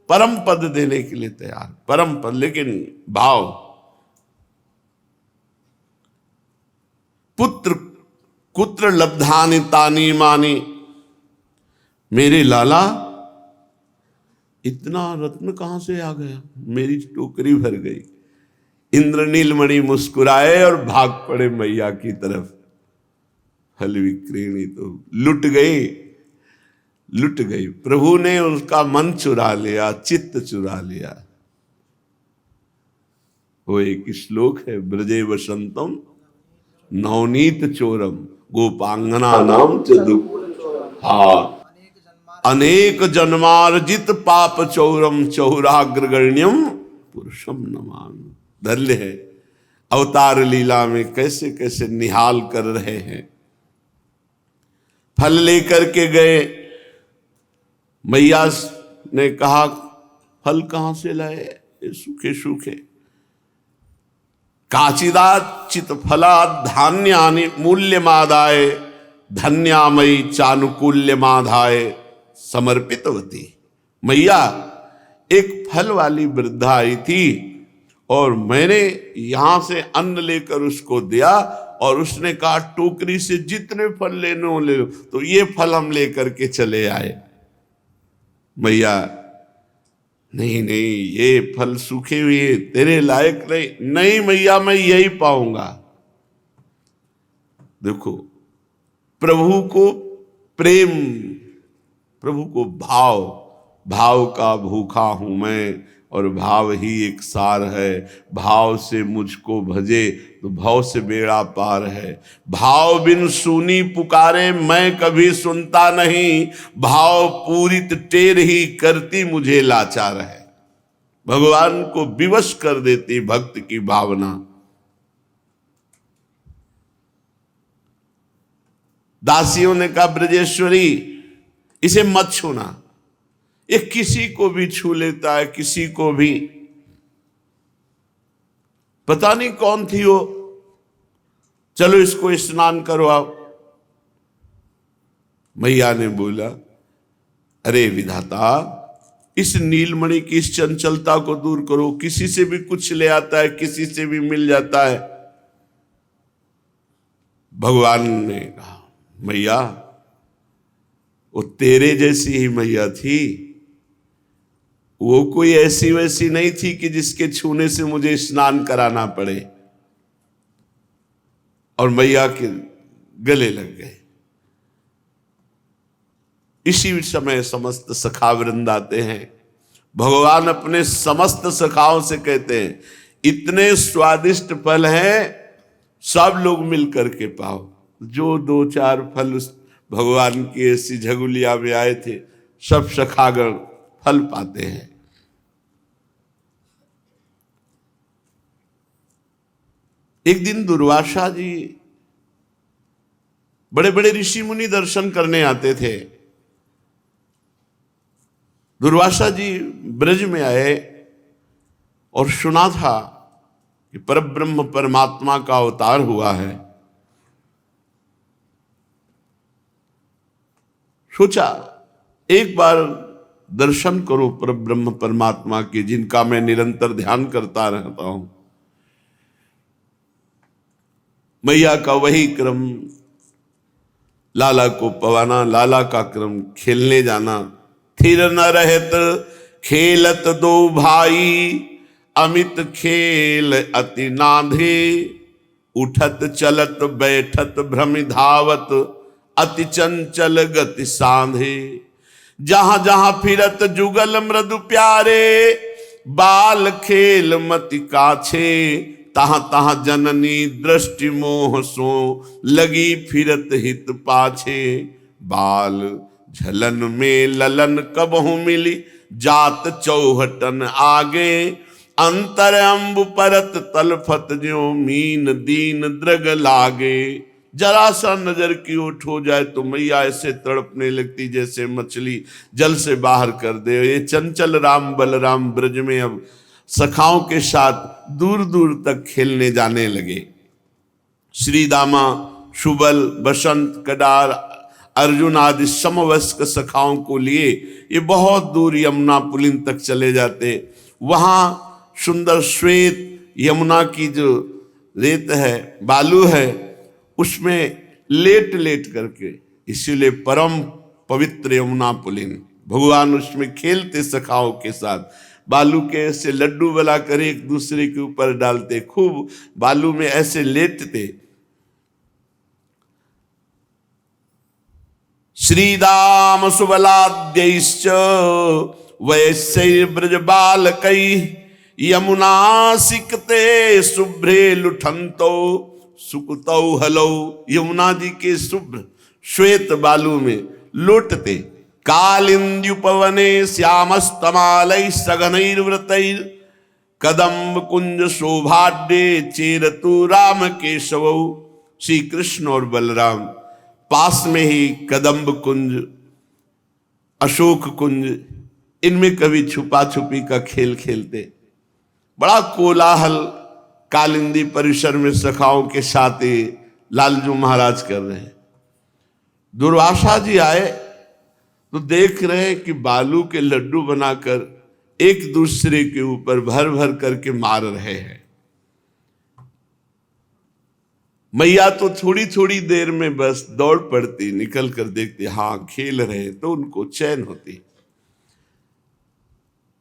परम पद देने के लिए तैयार, परम पद। लेकिन भाव, पुत्र कुत्र लब्धानि तानि मानि, मेरे लाला इतना रत्न कहां से आ गया, मेरी टोकरी भर गई। इंद्र नीलमणि मुस्कुराए और भाग पड़े मैया की तरफ। फल विक्रीणी तो लुट गई। प्रभु ने उसका मन चुरा लिया, चित्त चुरा लिया। वो एक श्लोक है, ब्रजे वसंतम नवनीत चोरम गोपांगना नाम च दुख। हाँ, अनेक जन्मार्जित पाप चौरम चौराग्रगण्यम पुरुषम नमामि। धन्य है अवतार लीला में कैसे कैसे निहाल कर रहे हैं। फल लेकर के गए, मैया ने कहा फल कहां से लाए, सूखे सूखे। काचिदाचित फला धान्यानि मूल्यमादाय धन्यामयी चानुकूल्यमाधाय समर्पितवती। मैया एक फल वाली वृद्धा आई थी और मैंने यहां से अन्न लेकर उसको दिया, और उसने कहा टोकरी से जितने फल लेने हो ले लो। तो ये फल हम लेकर के चले आए। मैया नहीं ये फल सूखे हुए तेरे लायक नहीं मैया, मैं यही पाऊंगा। देखो, प्रभु को प्रेम, प्रभु को भाव का भूखा हूं मैं, और भाव ही एक सार है। भाव से मुझको भजे तो भाव से बेड़ा पार है। भाव बिन सुनी पुकारे मैं कभी सुनता नहीं, भाव पूरित टेर ही करती मुझे लाचार है। भगवान को विवश कर देती भक्त की भावना। दासियों ने कहा ब्रजेश्वरी इसे मत छूना, ये किसी को भी छू लेता है, किसी को भी। पता नहीं कौन थी वो, चलो इसको स्नान करवाओ। मैया ने बोला अरे विधाता, इस नीलमणि की इस चंचलता को दूर करो। किसी से भी कुछ ले आता है, किसी से भी मिल जाता है। भगवान ने कहा मैया वो तेरे जैसी ही मैया थी, वो कोई ऐसी वैसी नहीं थी कि जिसके छूने से मुझे स्नान कराना पड़े। और मैया के गले लग गए। इसी समय समस्त सखा वृंद आते हैं। भगवान अपने समस्त सखाओं से कहते हैं इतने स्वादिष्ट फल हैं, सब लोग मिल करके पाओ। जो दो चार फल उस भगवान की ऐसी झगुलिया में आए थे, सब सखागण फल पाते हैं। एक दिन दुर्वासा जी, बड़े बड़े ऋषि मुनि दर्शन करने आते थे। दुर्वासा जी ब्रज में आए और सुना था कि परब्रह्म परमात्मा का अवतार हुआ है। सोचा एक बार दर्शन करो परब्रह्म परमात्मा के, जिनका मैं निरंतर ध्यान करता रहता हूं। मैया का वही क्रम, लाला को पवाना, लाला का क्रम खेलने जाना। थिर न रहत खेलत दो भाई, अमित खेल अति नाधे। उठत चलत बैठत भ्रमि धावत, अति चंचल गति सांधे। जहां जहां फिरत जुगल मृदु प्यारे, बाल खेल मति काछे। तहां तहां जननी दृष्टि मोह सो, लगी फिरत हित पाछे। बाल झलन में ललन कबहु मिली, जात चौहटन आगे। अंतर अम्ब परत तलफत ज्यों, मीन दीन द्रग लागे। जरा सा नजर की ओट हो जाए तो मैया ऐसे तड़पने लगती जैसे मछली जल से बाहर कर दे। ये चंचल राम बलराम ब्रज में अब सखाओं के साथ दूर दूर तक खेलने जाने लगे। श्री दामा, सुबल, बसंत, कडार, अर्जुन आदि समवयस्क सखाओं को लिए ये बहुत दूर यमुना पुलिन तक चले जाते। वहां सुंदर श्वेत यमुना की जो रेत है, बालू है, उसमें लेट लेट करके, इसीलिए परम पवित्र यमुना पुलिन। भगवान उसमें खेलते सखाओं के साथ। बालू के ऐसे लड्डू बना कर एक दूसरे के ऊपर डालते, खूब बालू में ऐसे लेटते। श्रीदाम सुबलाद्यैश्च वैश्यैर्ब्रज बालकै, यमुना सिकते शुभ्रे लुठंतो सुकुतौ हलौ। यमुना जी के शुभ्र श्वेत बालू में लोटते। कालिंद्युपवने श्यामस्तमालै सघनैर्व्रतैर्, कदम्ब कुंज शोभाढ्ये चेरतु राम केशवौ। श्री कृष्ण और बलराम पास में ही कदम्ब कुंज, अशोक कुंज, इनमें कभी छुपा छुपी का खेल खेलते। बड़ा कोलाहल कालिंदी परिसर में सखाओं के साथ ही लालजू महाराज कर रहे हैं। दुर्वासा जी आए तो देख रहे हैं कि बालू के लड्डू बनाकर एक दूसरे के ऊपर भर भर करके मार रहे हैं। मैया तो थोड़ी थोड़ी देर में बस दौड़ पड़ती, निकल कर देखती, हाँ खेल रहे, तो उनको चैन होती।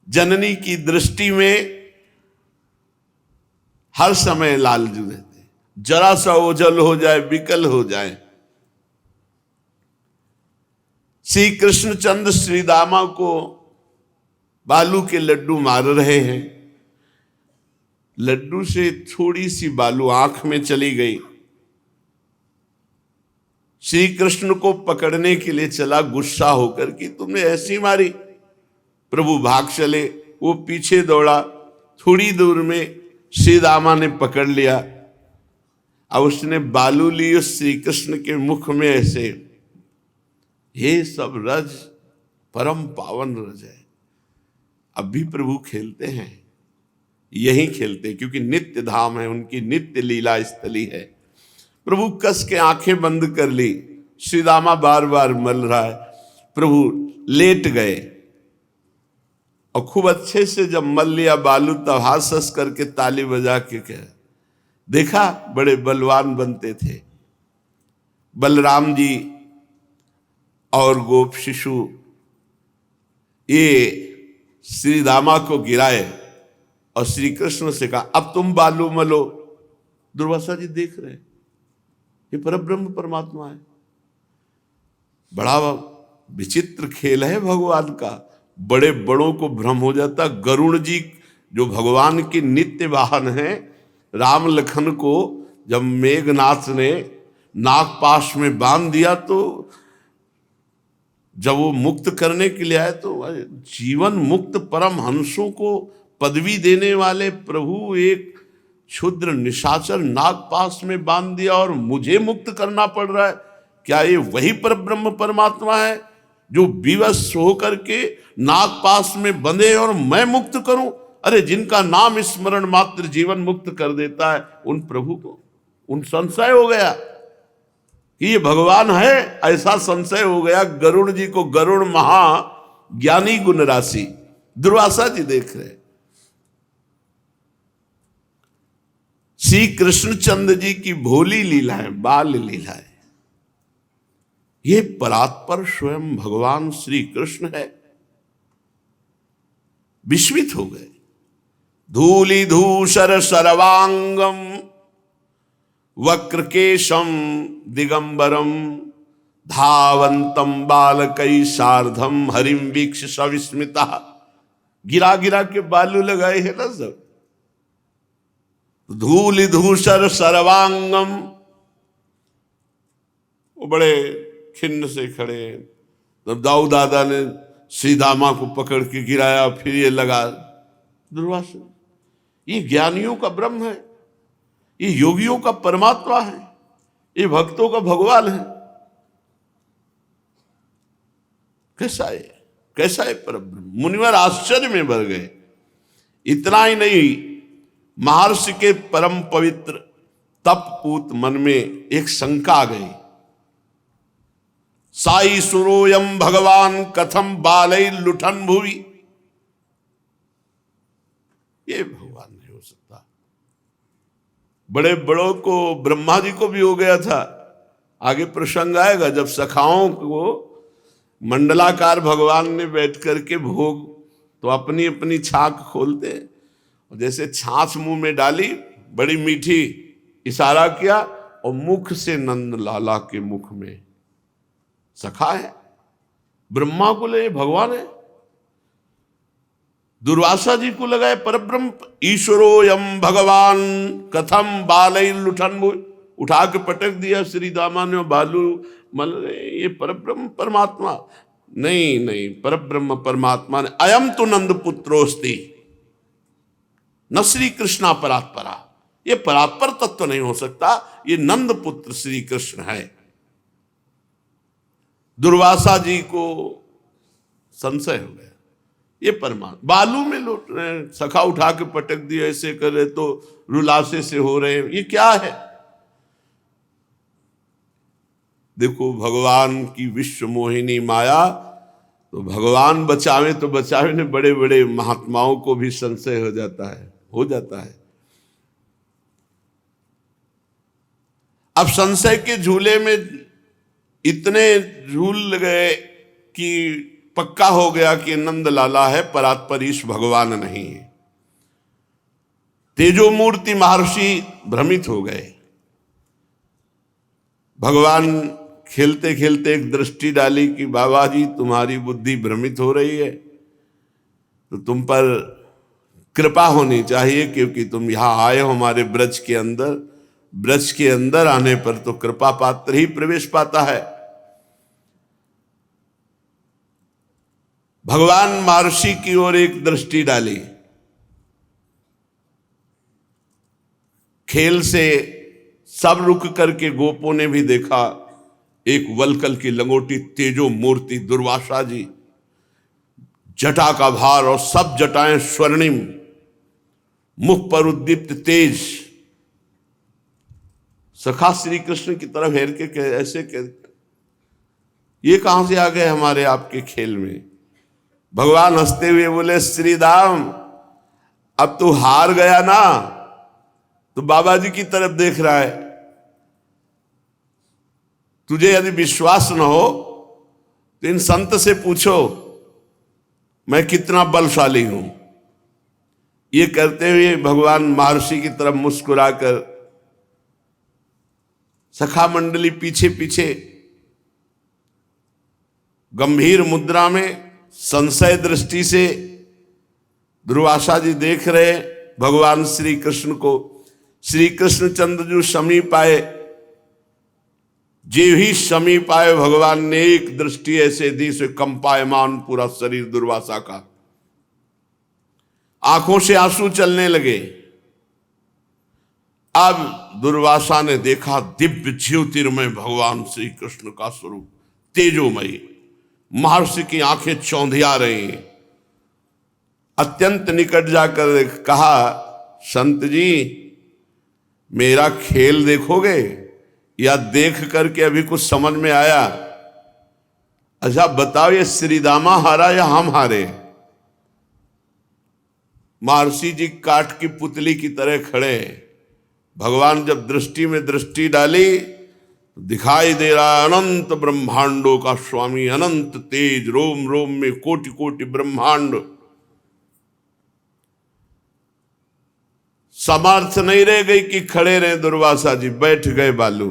जननी की दृष्टि में हर समय लालजू रहते, जरा सा ओझल हो जाए, विकल हो जाए। श्री कृष्णचंद्र श्री दामा को बालू के लड्डू मार रहे हैं। लड्डू से थोड़ी सी बालू आंख में चली गई। श्री कृष्ण को पकड़ने के लिए चला, गुस्सा होकर कि तुमने ऐसी मारी। प्रभु भाग चले, वो पीछे दौड़ा। थोड़ी दूर में श्री दामा ने पकड़ लिया। अब उसने बालू ली, श्री कृष्ण के मुख में ऐसे। ये सब रज परम पावन रज है। अब भी प्रभु खेलते हैं, यही खेलते, क्योंकि नित्य धाम है, उनकी नित्य लीला स्थली है। प्रभु कस के आंखें बंद कर ली। श्री दामा बार बार मल रहा है। प्रभु लेट गए और खूब अच्छे से जब मल लिया बालू, तब हाथ हंस करके ताली बजा के कह, देखा बड़े बलवान बनते थे। बलराम जी और गोप शिशु ये श्री दामा को गिराए और श्री कृष्ण से कहा, अब तुम बालू मलो। दुर्वासा जी देख रहे हैं, ये परब्रह्म परमात्मा है। बड़ा विचित्र खेल है भगवान का। बड़े बड़ों को भ्रम हो जाता। गरुड़ जी जो भगवान के नित्य वाहन हैं, राम लखन को जब मेघनाथ ने नागपाश में बांध दिया तो जब वो मुक्त करने के लिए आए तो जीवन मुक्त परम हंसों को पदवी देने वाले प्रभु एक क्षुद्र निशाचर नागपाश में बांध दिया और मुझे मुक्त करना पड़ रहा है। क्या ये वही परब्रह्म परमात्मा है जो विवश होकर के नागपाश में बंधे और मैं मुक्त करूं? अरे जिनका नाम स्मरण मात्र जीवन मुक्त कर देता है, उन प्रभु को उन संशय हो गया कि ये भगवान है, ऐसा संशय हो गया। गरुड़ जी को गरुड़ महा ज्ञानी गुण राशि दुर्वासा जी देख रहे। श्री कृष्णचंद्र जी की भोली लीलाएं, बाल लीलाएं, ये परात्पर स्वयं भगवान श्री कृष्ण है। विस्मित हो गए। धूलि धूसर सर्वांगम वक्रकेशम दिगंबरम धावंतम बालकई सार्धम हरिम वीक्ष सविस्मिता। गिरा गिरा के बालू लगाए हैं ना सब। धूलि धूसर सर्वांगम, वो बड़े खिन्न से खड़े। तब दाऊ दादा ने सीधामा को पकड़ के गिराया, फिर ये लगा। दुर्वासा, ये ज्ञानियों का ब्रह्म है, ये योगियों का परमात्मा है, ये भक्तों का भगवान है। कैसा है परब्रह्म? मुनिवर आश्चर्य में भर गए। इतना ही नहीं, महर्षि के परम पवित्र तपपूत मन में एक शंका आ गई। साई सुरोयम भगवान कथम बालई लुठन भुवि। ये भगवान नहीं हो सकता। बड़े बड़ों को, ब्रह्मा जी को भी हो गया था। आगे प्रसंग आएगा जब सखाओं को मंडलाकार भगवान ने बैठ करके भोग, तो अपनी अपनी छाक खोलते, जैसे छाछ मुंह में डाली, बड़ी मीठी, इशारा किया और मुख से नंद लाला के मुख में सखा है। ब्रह्मा को ले भगवान है। दुर्वासा जी को लगाए परब्रह्म। ईश्वरो यम भगवान कथम बालई लुठन भुवि। उठा के पटक दिया श्री दामा ने बालू मल। ये परब्रह्म परमात्मा नहीं, परब्रह्म परमात्मा ने अयम तो नंद पुत्रोस्ति न श्री कृष्णा परात्परा। ये परात्पर तत्व नहीं हो सकता, ये नंद पुत्र श्री कृष्ण है। दुर्वासा जी को संशय हो गया, ये परमात्मा बालू में लौट रहे हैं, सखा उठा के पटक दिया, ऐसे कर रहे तो रुलासे से हो रहे हैं, ये क्या है? देखो भगवान की विश्व मोहिनी माया, तो भगवान बचावे तो बचावे ने, बड़े बड़े महात्माओं को भी संशय हो जाता है। अब संशय के झूले में इतने झूल गए कि पक्का हो गया कि नंद लाला है, परात्परीश भगवान नहीं है। तेजो मूर्ति महर्षि भ्रमित हो गए। भगवान खेलते खेलते एक दृष्टि डाली कि बाबा जी तुम्हारी बुद्धि भ्रमित हो रही है, तो तुम पर कृपा होनी चाहिए, क्योंकि तुम यहां आए हो हमारे ब्रज के अंदर। ब्रज के अंदर आने पर तो कृपा पात्र ही प्रवेश पाता है। भगवान महर्षि की ओर एक दृष्टि डाली। खेल से सब रुक करके गोपों ने भी देखा। एक वलकल की लंगोटी तेजो मूर्ति दुर्वासा जी, जटा का भार और सब जटाएं स्वर्णिम, मुख पर उद्दीप्त तेज। सखा श्री कृष्ण की तरफ हेर के ऐसे ये कहां से आ गए हमारे आपके खेल में? भगवान हंसते हुए बोले, श्री राम अब तू हार गया ना, तो बाबा जी की तरफ देख रहा है। तुझे यदि विश्वास न हो तो इन संत से पूछो मैं कितना बलशाली हूं। ये करते हुए भगवान महर्षि की तरफ मुस्कुराकर, सखा मंडली पीछे पीछे, गंभीर मुद्रा में संशय दृष्टि से दुर्वासा जी देख रहे भगवान श्री कृष्ण को। श्री कृष्ण चंद्र जो समीप आए, जे ही समीप आए, भगवान ने एक दृष्टि ऐसे दी से कंपायमान पूरा शरीर दुर्वासा का, आंखों से आंसू चलने लगे। अब दुर्वासा ने देखा दिव्य ज्योतिर्मय भगवान श्री कृष्ण का स्वरूप, तेजोमयी। महर्षि की आंखें चौंधिया रही। अत्यंत निकट जाकर कहा, संत जी मेरा खेल देखोगे या देख करके अभी कुछ समझ में आया? अच्छा बताओ, ये श्रीदामा हारा या हम हारे? महर्षि जी काठ की पुतली की तरह खड़े हैं। भगवान जब दृष्टि में दृष्टि डाली, दिखाई दे रहा है अनंत ब्रह्मांडों का स्वामी, अनंत तेज, रोम रोम में कोटि कोटि ब्रह्मांड। समर्थ नहीं रह गई कि खड़े रहे दुर्वासा जी, बैठ गए बालू।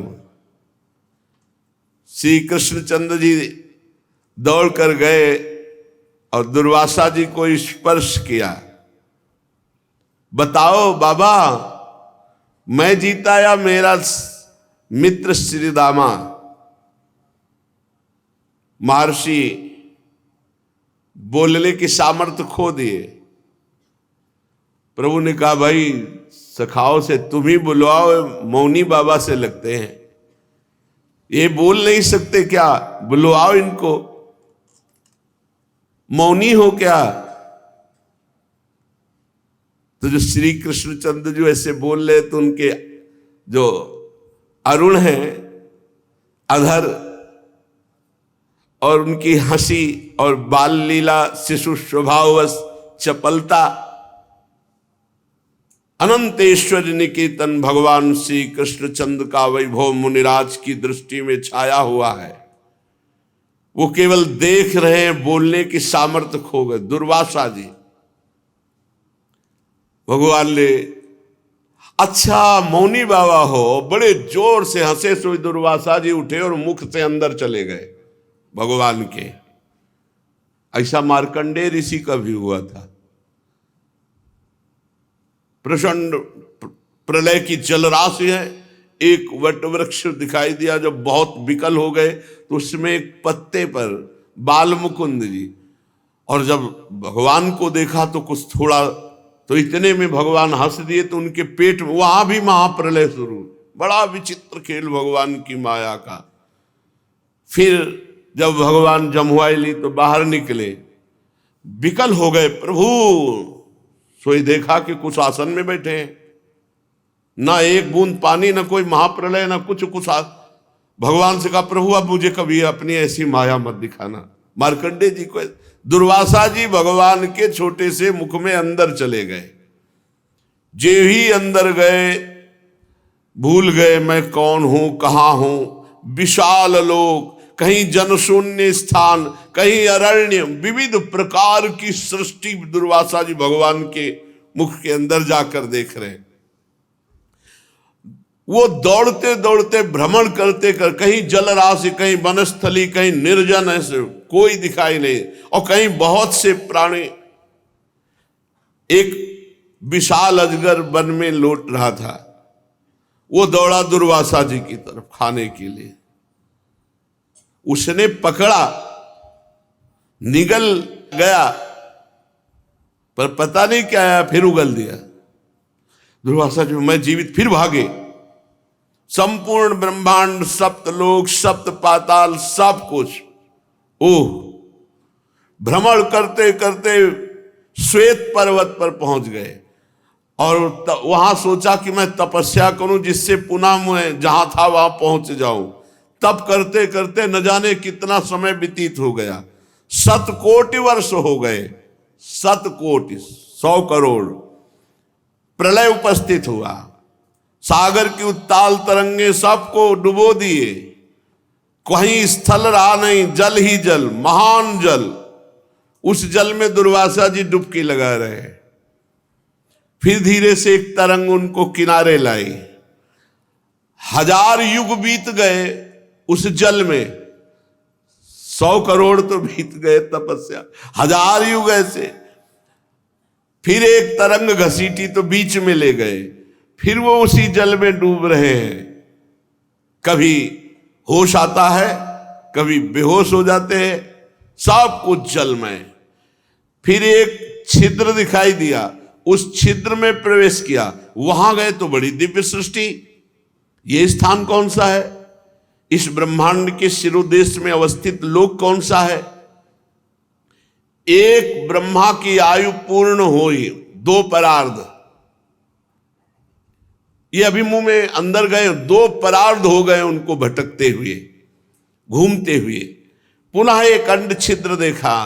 श्री कृष्णचंद्र जी दौड़ कर गए और दुर्वासा जी को स्पर्श किया। बताओ बाबा, मैं जीता या मेरा मित्र श्रीदामा? महर्षि बोलने की सामर्थ्य खो दिए। प्रभु ने कहा, भाई सखाओं से तुम ही बुलवाओ, मौनी बाबा से लगते हैं, ये बोल नहीं सकते क्या? बुलवाओ इनको, मौनी हो क्या? तो जो श्री कृष्णचंद्र जो ऐसे बोल रहे, तो उनके जो अरुण है अधर और उनकी हंसी और बाल लीला, शिशु स्वभाववश चपलता, अनंतेश्वर निकेतन भगवान श्री कृष्णचंद्र का वैभव मुनिराज की दृष्टि में छाया हुआ है। वो केवल देख रहे हैं, बोलने की सामर्थ्य खो गए दुर्वासा जी। भगवान ने, अच्छा मौनी बाबा हो, बड़े जोर से हंसे। सो दुर्वासा जी उठे और मुख से अंदर चले गए भगवान के। ऐसा मार्कंडेय ऋषि का भी हुआ था। प्रचंड प्रलय की जलराशि है, एक वट वृक्ष दिखाई दिया जब बहुत विकल हो गए, तो उसमें एक पत्ते पर बाल मुकुंद जी, और जब भगवान को देखा तो कुछ थोड़ा, तो इतने में भगवान हंस दिए, तो उनके पेट में वहां भी महाप्रलय शुरू। बड़ा विचित्र खेल भगवान की माया का। फिर जब भगवान जमुआई ली तो बाहर निकले, विकल हो गए प्रभु। सोई देखा कि कुछ आसन में बैठे हैं, ना एक बूंद पानी, ना कोई महाप्रलय, ना कुछ। भगवान से कहा, प्रभु अब मुझे कभी अपनी ऐसी माया मत दिखाना। मार्कंडेय जी को, दुर्वासा जी भगवान के छोटे से मुख में अंदर चले गए। जे ही अंदर गए, भूल गए मैं कौन हूं, कहां हूं। विशाल लोक, कहीं जनशून्य स्थान, कहीं अरण्य, विविध प्रकार की सृष्टि दुर्वासा जी भगवान के मुख के अंदर जाकर देख रहे हैं। वो दौड़ते दौड़ते भ्रमण करते कर, कहीं जलराशि, कहीं वनस्थली, कहीं निर्जन, ऐसे कोई दिखाई नहीं, और कहीं बहुत से प्राणी। एक विशाल अजगर वन में लौट रहा था, वो दौड़ा दुर्वासा जी की तरफ खाने के लिए। उसने पकड़ा, निगल गया, पर पता नहीं क्या आया, फिर उगल दिया। दुर्वासा जी, मैं जीवित, फिर भागे। संपूर्ण ब्रह्मांड, सप्तलोक, सप्त पाताल, सब कुछ। ओह, भ्रमण करते करते श्वेत पर्वत पर पहुंच गए, और वहां सोचा कि मैं तपस्या करूं जिससे पुनः मैं जहां था वहां पहुंच जाऊं। तप करते करते न जाने कितना समय व्यतीत हो गया। 7 कोटि वर्ष हो गए, 7 कोटि, 100 करोड़। प्रलय उपस्थित हुआ, सागर की उत्ताल तरंगे सबको डुबो दिए, कहीं स्थल रहा नहीं, जल ही जल, महान जल। उस जल में दुर्वासा जी डुबकी लगा रहे। फिर धीरे से एक तरंग उनको किनारे लाई। 1000 युग बीत गए उस जल में। 100 करोड़ तो बीत गए तपस्या, 1000 युग ऐसे। फिर एक तरंग घसीटी तो बीच में ले गए, फिर वो उसी जल में डूब रहे हैं। कभी होश आता है, कभी बेहोश हो जाते हैं, सब कुछ जल में। फिर एक छिद्र दिखाई दिया, उस छिद्र में प्रवेश किया, वहां गए तो बड़ी दिव्य सृष्टि। ये स्थान कौन सा है? इस ब्रह्मांड के शिरोदेश में अवस्थित लोक कौन सा है? एक ब्रह्मा की आयु पूर्ण हुई, 2 परार्ध। ये अभी मुंह में अंदर गए, 2 परार्ध हो गए उनको भटकते हुए, घूमते हुए। पुनः एक अंड छिद्र देखा,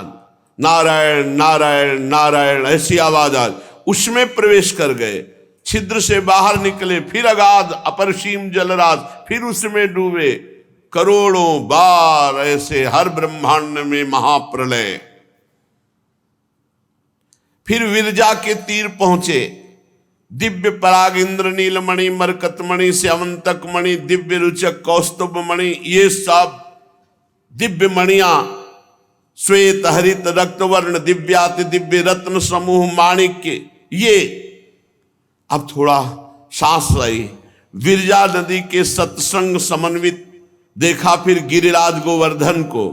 नारायण नारायण नारायण ऐसी आवाज आज, उसमें प्रवेश कर गए, छिद्र से बाहर निकले, फिर अगाध अपरसीम जलराज, फिर उसमें डूबे। करोड़ों बार ऐसे हर ब्रह्मांड में महाप्रलय। फिर विरजा के तीर पहुंचे, दिव्य पराग इंद्र नीलमणि मरकतमणि स्यवंतक मणि दिव्य रुचक कौस्तुभ मणि, ये सब दिव्य मणियां श्वेत हरित रक्तवर्ण दिव्याति दिव्य रत्न समूह माणिक्य। ये अब थोड़ा सांस आई, विरजा नदी के सत्संग समन्वित देखा। फिर गिरिराज गोवर्धन को,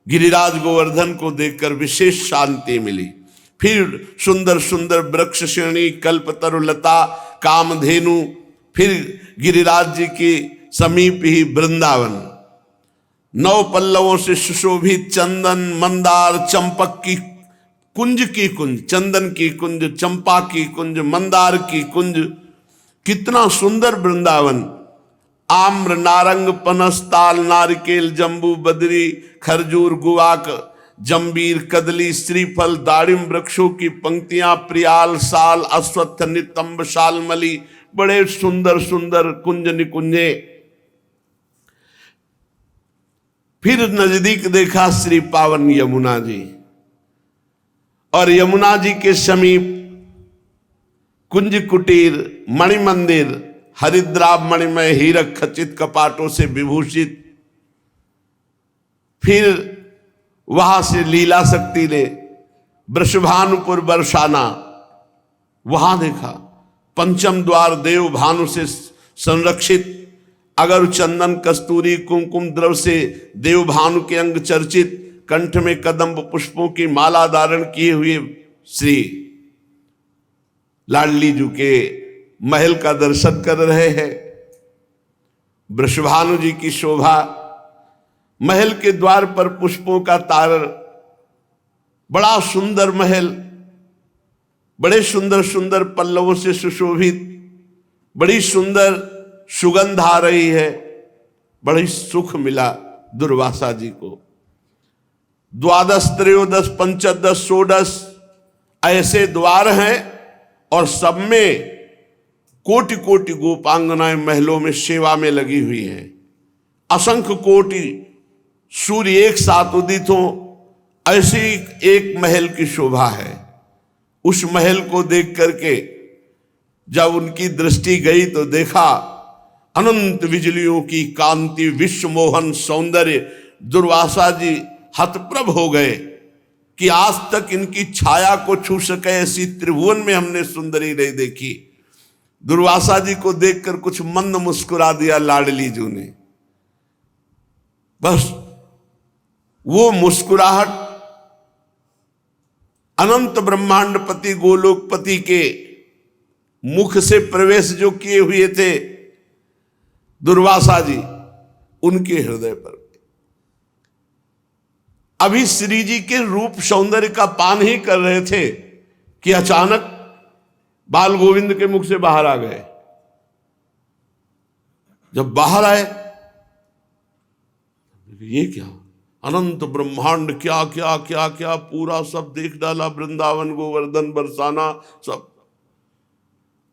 गिरिराज गोवर्धन को देखकर विशेष शांति मिली। फिर सुंदर सुंदर वृक्ष श्रेणी, कल्पतरु लता, कामधेनु, फिर गिरिराज जी के समीप ही वृंदावन, 9 पल्लवों से सुशोभित चंदन मंदार चंपक की कुंज, चंदन की कुंज, चंपा की कुंज, मंदार की कुंज, कितना सुंदर वृंदावन। आम्र नारंग पनस ताल नारिकेल जम्बू बदरी खरजूर गुवाक जंबीर कदली श्रीफल दाड़िम वृक्षों की पंक्तियां, प्रियाल साल अश्वत्थ नितंब शालमली, बड़े सुंदर सुंदर कुंज निकुंजे। फिर नजदीक देखा श्री पावन यमुना जी, और यमुना जी के समीप कुंज कुटीर मणि मंदिर, हरिद्राभ मणिमय हीरक खचित कपाटों से विभूषित। फिर वहां से लीला शक्ति ने वृषभानुपुर बरसाना, वहां देखा पंचम द्वार देव भानु से संरक्षित, अगर चंदन कस्तूरी कुमकुम द्रव से देव भानु के अंग चर्चित, कंठ में कदम्ब पुष्पों की माला धारण किए हुए श्री लाडली जी के महल का दर्शन कर रहे हैं। वृषभानु जी की शोभा, महल के द्वार पर पुष्पों का तारण, बड़ा सुंदर महल, बड़े सुंदर सुंदर पल्लवों से सुशोभित, बड़ी सुंदर सुगंध आ रही है, बड़ी सुख मिला दुर्वासा जी को। 12 त्रयोदश पंचदश षोडश ऐसे द्वार हैं, और सब में कोटि कोटि गोपांगनाएं महलों में सेवा में लगी हुई हैं। असंख्य कोटि सूर्य एक साथ उदित हो, ऐसी एक महल की शोभा है। उस महल को देख करके जब उनकी दृष्टि गई तो देखा अनंत बिजलियों की कांति, विश्व मोहन सौंदर्य। दुर्वासा जी हतप्रभ हो गए कि आज तक इनकी छाया को छू सके ऐसी त्रिभुवन में हमने सुंदरी नहीं देखी। दुर्वासा जी को देखकर कुछ मंद मुस्कुरा दिया लाडली जी ने। बस वो मुस्कुराहट अनंत ब्रह्मांडपति गोलोकपति के मुख से प्रवेश जो किए हुए थे दुर्वासा जी, उनके हृदय पर। अभी श्री जी के रूप सौंदर्य का पान ही कर रहे थे कि अचानक बाल गोविंद के मुख से बाहर आ गए। जब बाहर आए, ये क्या अनंत ब्रह्मांड, क्या क्या क्या क्या पूरा सब देख डाला, वृंदावन गोवर्धन बरसाना सब।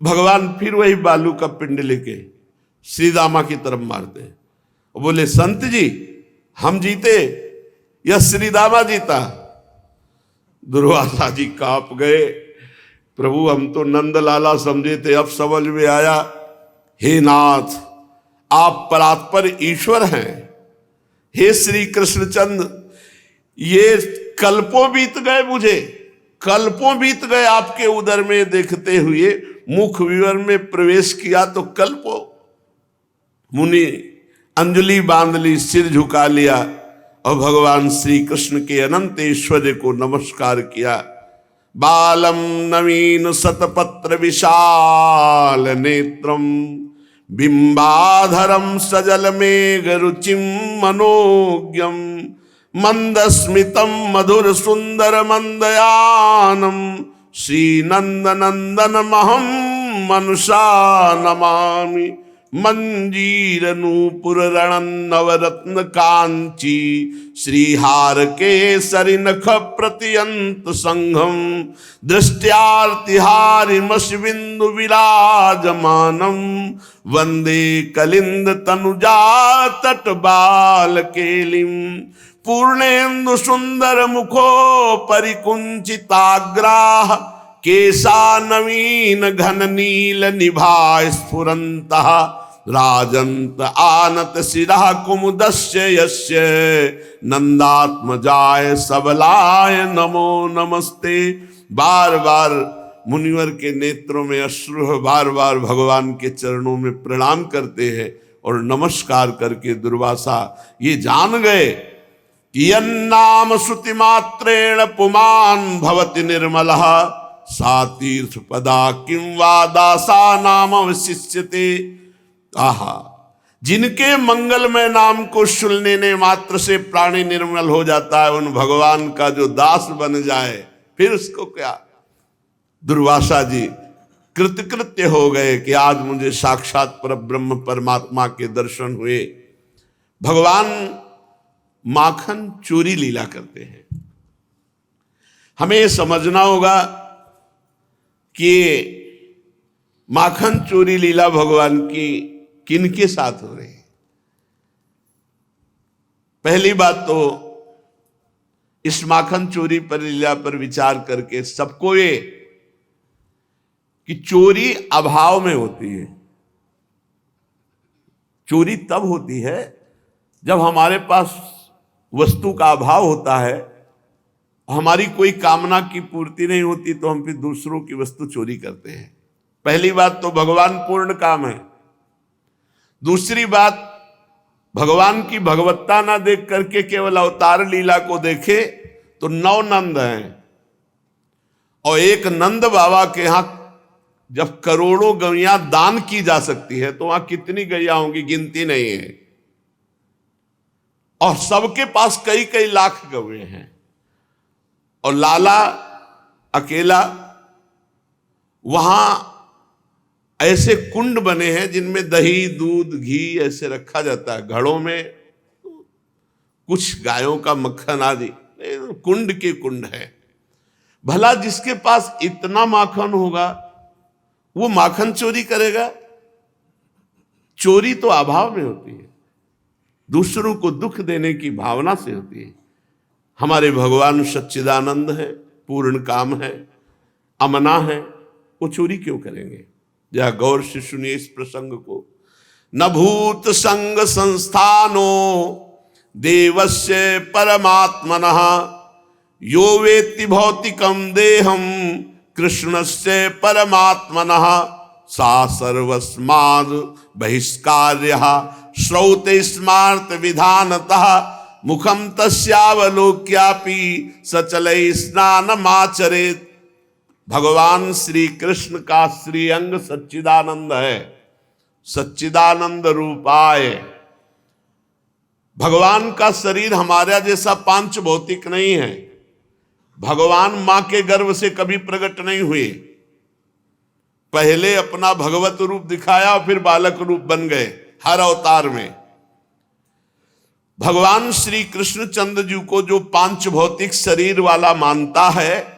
भगवान फिर वही बालू का पिंड लेके श्री दामा की तरफ मारते हैं। बोले संत जी हम जीते या श्री दामा जीता? दुर्वासा जी कांप गए। प्रभु हम तो नंदलाला समझे थे, अब समझ में आया हे नाथ आप परात्पर ईश्वर हैं। हे श्री कृष्णचंद ये कल्पों बीत गए, मुझे कल्पों बीत गए आपके उदर में देखते हुए, मुख विवर में प्रवेश किया तो कल्पों। मुनि अंजलि बांध ली, सिर झुका लिया और भगवान श्री कृष्ण के अनंत ऐश्वर्य को नमस्कार किया। बालम नवीन शतपत्र विशाल नेत्रम बिंबाधरम सजल मेघ रुचिम मनोज्ञम मंदस्मितम मधुर सुंदर मंदयानम श्री नंद नंदन महम मनुषा नमामि मंजीर नूपुर रण नवरत्न कांची श्रीहार के सरिनख प्रत्यंत संघम दृष्ट्यार्तिहारि मशबिंदु विराजमानम वंदे कलिंद तनुजा तट बाल केलिम पूर्णेन्दु सुंदर मुखो परिकुंचिताग्राह केशा नवीन घन नील निभा स्फुरन्तः राजन्त आनत शिरः कुमुदस्य यस्य नंदात्मजाय सबलाय नमो नमस्ते। बार बार मुनिवर के नेत्रों में अश्रु, बार बार भगवान के चरणों में प्रणाम करते हैं और नमस्कार करके दुर्वासा ये जान गए कि यन्नाम श्रुति मात्रेण पुमान् भवति निर्मलः सा तीर्थ पदा किं वा दासा नाम अवशिष्यते। आहा, जिनके मंगलमय नाम को सुनने मात्र से प्राणी निर्मल हो जाता है, उन भगवान का जो दास बन जाए फिर उसको क्या। दुर्वासा जी कृतकृत्य हो गए कि आज मुझे साक्षात परब्रह्म परमात्मा के दर्शन हुए। भगवान माखन चोरी लीला करते हैं। हमें यह समझना होगा कि माखन चोरी लीला भगवान की किनके साथ हो रही है। पहली बात तो इस माखन चोरी पर लीला पर विचार करके सबको ये कि चोरी अभाव में होती है। चोरी तब होती है जब हमारे पास वस्तु का अभाव होता है, हमारी कोई कामना की पूर्ति नहीं होती तो हम फिर दूसरों की वस्तु चोरी करते हैं। पहली बात तो भगवान पूर्ण काम है। दूसरी बात, भगवान की भगवत्ता ना देख करके केवल अवतार लीला को देखे तो 9 नंद हैं और एक नंद बाबा के यहां जब करोड़ों गैया दान की जा सकती है तो वहां कितनी गैया होंगी, गिनती नहीं है। और सबके पास कई कई लाख गौएं हैं और लाला अकेला, वहां ऐसे कुंड बने हैं जिनमें दही दूध घी ऐसे रखा जाता है। घड़ों में कुछ गायों का मक्खन आदि, कुंड के कुंड है। भला जिसके पास इतना माखन होगा वो माखन चोरी करेगा? चोरी तो अभाव में होती है, दूसरों को दुख देने की भावना से होती है। हमारे भगवान सच्चिदानंद है, पूर्ण काम है, अमना है, वो चोरी क्यों करेंगे? जरा गौर से सुनिए इस प्रसंग को। न भूत संग संस्थानो देवस्य परमात्मनः यो वेत्ति भौतिकम देहम कृष्णस्य परमात्मनः सा सर्वस्माद् बहिष्कार्यः श्रौते स्मार्त विधानतः मुखम तस्यावलोक्यापि सचलै स्नानमाचरेत्। भगवान श्री कृष्ण का श्रीअंग सच्चिदानंद है, सच्चिदानंद रूपाय। भगवान का शरीर हमारा जैसा पांच भौतिक नहीं है। भगवान मां के गर्भ से कभी प्रकट नहीं हुए, पहले अपना भगवत रूप दिखाया और फिर बालक रूप बन गए हर अवतार में। भगवान श्री कृष्णचंद्र जी को जो पांच भौतिक शरीर वाला मानता है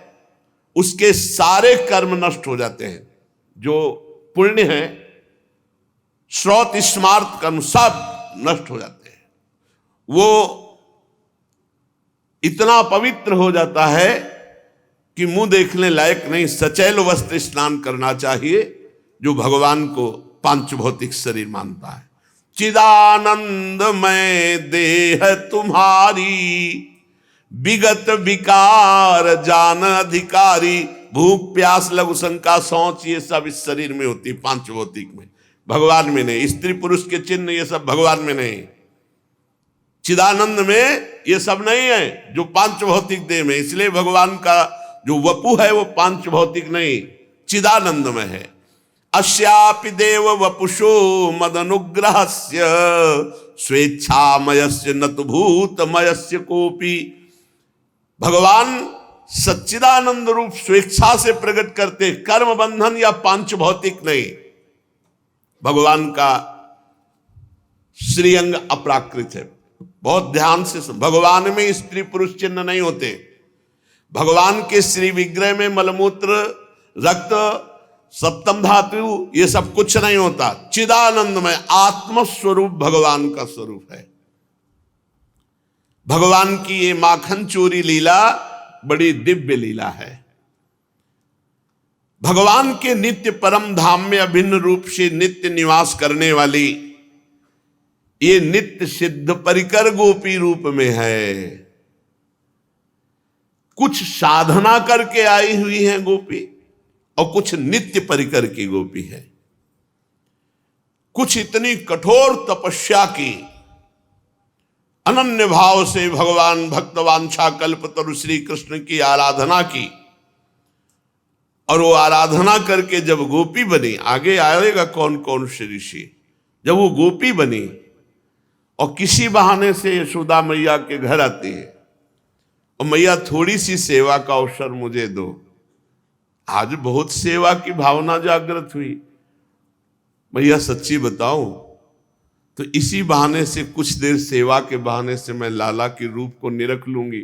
उसके सारे कर्म नष्ट हो जाते हैं। जो पुण्य है, श्रौत स्मार्त कर्म सब नष्ट हो जाते हैं। वो इतना पवित्र हो जाता है कि मुंह देखने लायक नहीं, सचैल वस्त्र स्नान करना चाहिए जो भगवान को पांच भौतिक शरीर मानता है। चिदानंदमय देह तुम्हारी विगत विकार जान अधिकारी। भूख प्यास लघु शंका सोच ये सब इस शरीर में होती, पांच भौतिक में, भगवान में नहीं। स्त्री पुरुष के चिन्ह ये सब भगवान में नहीं, चिदानंद में ये सब नहीं है जो पांच भौतिक देह में। इसलिए भगवान का जो वपु है वो पांच भौतिक नहीं, चिदानंद में है। अस्यापि देव वपुषो मदनुग्रहस्य स्वेच्छामयस्य न तो भूतमयस्य कोपि। भगवान सच्चिदानंद रूप स्वेच्छा से प्रकट करते, कर्म बंधन या पांच भौतिक नहीं। भगवान का श्रीअंग अपराकृत है। बहुत ध्यान से सुन, भगवान में स्त्री पुरुष चिन्ह नहीं होते। भगवान के श्री विग्रह में मलमूत्र रक्त सप्तम धातु ये सब कुछ नहीं होता। चिदानंद में आत्म स्वरूप भगवान का स्वरूप है। भगवान की ये माखन चोरी लीला बड़ी दिव्य लीला है। भगवान के नित्य परम धाम में अभिन्न रूप से नित्य निवास करने वाली ये नित्य सिद्ध परिकर गोपी रूप में है। कुछ साधना करके आई हुई है गोपी और कुछ नित्य परिकर की गोपी है। कुछ इतनी कठोर तपस्या की, अनन्य भाव से भगवान भक्तवांछा कल्पतरु श्री कृष्ण की आराधना की, और वो आराधना करके जब गोपी बनी, आगे आएगा कौन कौन से ऋषि, जब वो गोपी बनी और किसी बहाने से यशोदा मैया के घर आती है और मैया थोड़ी सी सेवा का अवसर मुझे दो। आज बहुत सेवा की भावना जागृत हुई। मैया सच्ची बताऊं तो इसी बहाने से कुछ देर सेवा के बहाने से मैं लाला के रूप को निरख लूंगी।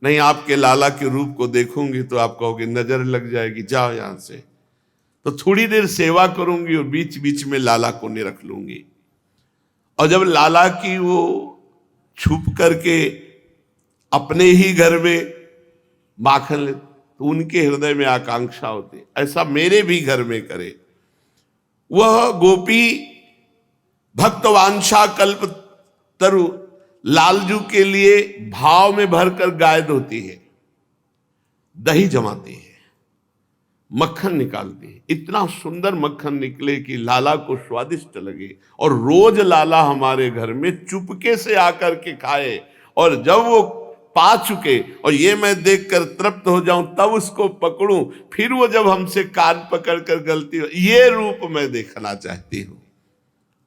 नहीं, आपके लाला के रूप को देखूंगी तो आप कहोगे नजर लग जाएगी, जाओ यहां से। तो थोड़ी देर सेवा करूंगी और बीच बीच में लाला को निरख लूंगी। और जब लाला की वो छुप करके अपने ही घर में माखन ले तो उनके हृदय में आकांक्षा होती, ऐसा मेरे भी घर में करे। वह गोपी भक्तवांछा कल्प तरु लालजू के लिए भाव में भरकर गायद होती है, दही जमाती है, मक्खन निकालती है। इतना सुंदर मक्खन निकले कि लाला को स्वादिष्ट लगे, और रोज लाला हमारे घर में चुपके से आकर के खाए, और जब वो पा चुके और ये मैं देखकर तृप्त हो जाऊं तब उसको पकड़ूं, फिर वो जब हमसे कान पकड़कर गलती हो, ये रूप मैं देखना चाहती हूं।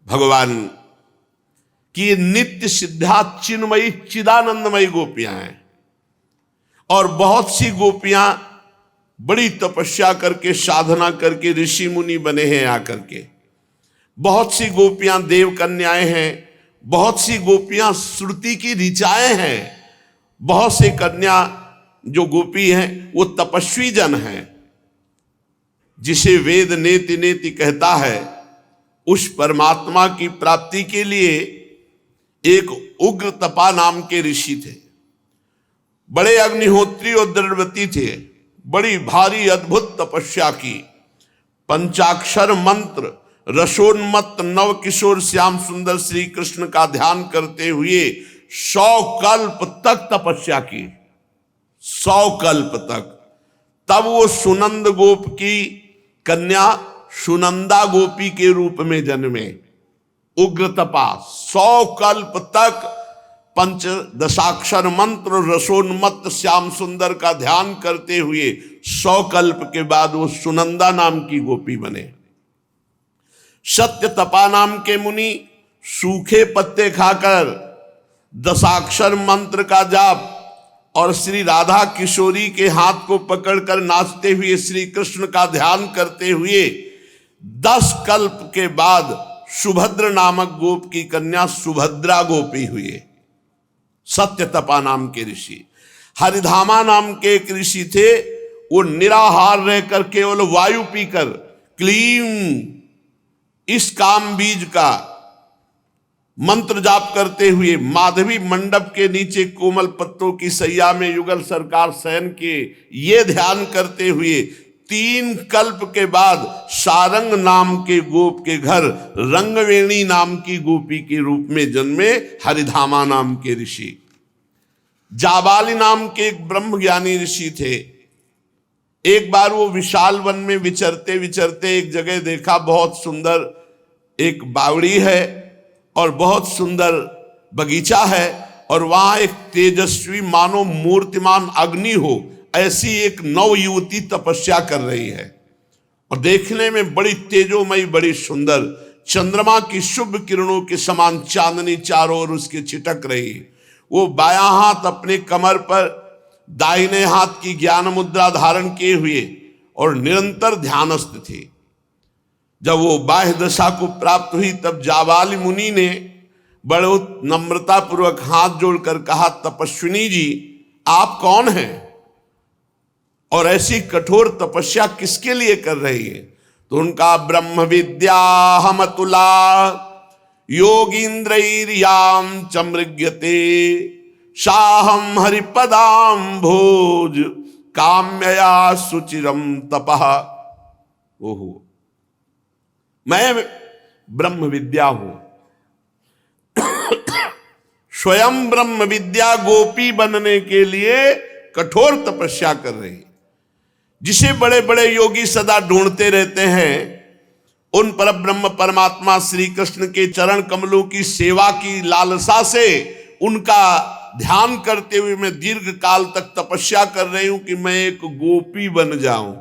भगवान की नित्य सिद्धा चिन्मयी चिदानंदमयी गोपियां हैं, और बहुत सी गोपियां बड़ी तपस्या करके साधना करके ऋषि मुनि बने हैं आकर के। बहुत सी गोपियां देव कन्याएं हैं, बहुत सी गोपियां श्रुति की ऋचाएं हैं, बहुत से कन्या जो गोपी हैं वो तपस्वी जन हैं। जिसे वेद नेति नेति कहता है, उस परमात्मा की प्राप्ति के लिए एक उग्र तपा नाम के ऋषि थे। बड़े अग्निहोत्री और दृढ़व्रती थे, बड़ी भारी अद्भुत तपस्या की। पंचाक्षर मंत्र रसोन्मत्त नव किशोर श्याम सुंदर श्री कृष्ण का ध्यान करते हुए 100 कल्प तक तपस्या की, 100 कल्प तक। तब वो सुनंद गोप की कन्या सुनंदा गोपी के रूप में जन्मे। उग्र तपा 100 कल्प तक पंचदशाक्षर मंत्र रसोन्मत्त श्याम सुंदर का ध्यान करते हुए 100 कल्प के बाद वो सुनंदा नाम की गोपी बने। सत्य तपा नाम के मुनि सूखे पत्ते खाकर दशाक्षर मंत्र का जाप और श्री राधा किशोरी के हाथ को पकड़कर नाचते हुए श्री कृष्ण का ध्यान करते हुए 10 कल्प के बाद सुभद्र नामक गोप की कन्या सुभद्रा गोपी हुए। सत्य तपा नाम के ऋषि। हरिधामा नाम के एक ऋषि थे, वो निराहार रहकर केवल वायु पीकर क्लीम इस काम बीज का मंत्र जाप करते हुए माधवी मंडप के नीचे कोमल पत्तों की सैया में युगल सरकार शयन के ये ध्यान करते हुए 3 कल्प के बाद सारंग नाम के गोप के घर रंगवेणी नाम की गोपी के रूप में जन्मे हरिधामा नाम के ऋषि। जाबाली नाम के एक ब्रह्मज्ञानी ऋषि थे। एक बार वो विशाल वन में विचरते विचरते एक जगह देखा, बहुत सुंदर एक बावड़ी है और बहुत सुंदर बगीचा है, और वहां एक तेजस्वी मानो मूर्तिमान अग्नि हो ऐसी एक नव युवती तपस्या कर रही है, और देखने में बड़ी तेजोमयी, बड़ी सुंदर, चंद्रमा की शुभ किरणों के समान चांदनी चारों ओर उसके छिटक रही। वो बायां हाथ अपने कमर पर, दाहिने हाथ की ज्ञान मुद्रा धारण किए हुए और निरंतर ध्यानस्थ थे। जब वो बाह्य दशा को प्राप्त हुई तब जाबाली मुनि ने बड़े नम्रता पूर्वक हाथ जोड़कर कहा, तपस्विनी जी आप कौन हैं और ऐसी कठोर तपस्या किसके लिए कर रही है? तो उनका ब्रह्म विद्या हम तुला योगींद्रैर्याम चमृग्यते साहम हरिपदाम भोज काम्यया सुचिरम तपः। ओहो, मैं ब्रह्म विद्या हूं, स्वयं ब्रह्म विद्या गोपी बनने के लिए कठोर तपस्या कर रही, जिसे बड़े बड़े योगी सदा ढूंढते रहते हैं, उन पर ब्रह्म परमात्मा श्री कृष्ण के चरण कमलों की सेवा की लालसा से उनका ध्यान करते हुए मैं दीर्घ काल तक तपस्या कर रही हूं कि मैं एक गोपी बन जाऊं।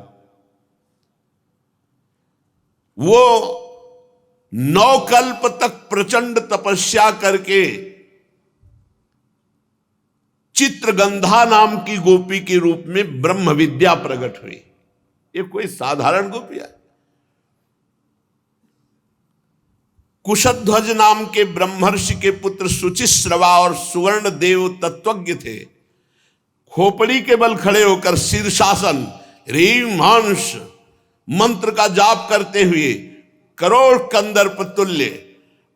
वो 9 कल्प तक प्रचंड तपस्या करके चित्रगंधा नाम की गोपी के रूप में ब्रह्म विद्या प्रकट हुई। ये कोई साधारण गोपी है? कुशध्वज नाम के ब्रह्मर्षि के पुत्र सुचिश्रवा और सुवर्ण देव तत्वज्ञ थे। खोपड़ी के बल खड़े होकर शीर्षासन ह्रीं हंस मंत्र का जाप करते हुए करोड़ कंदर्प तुल्य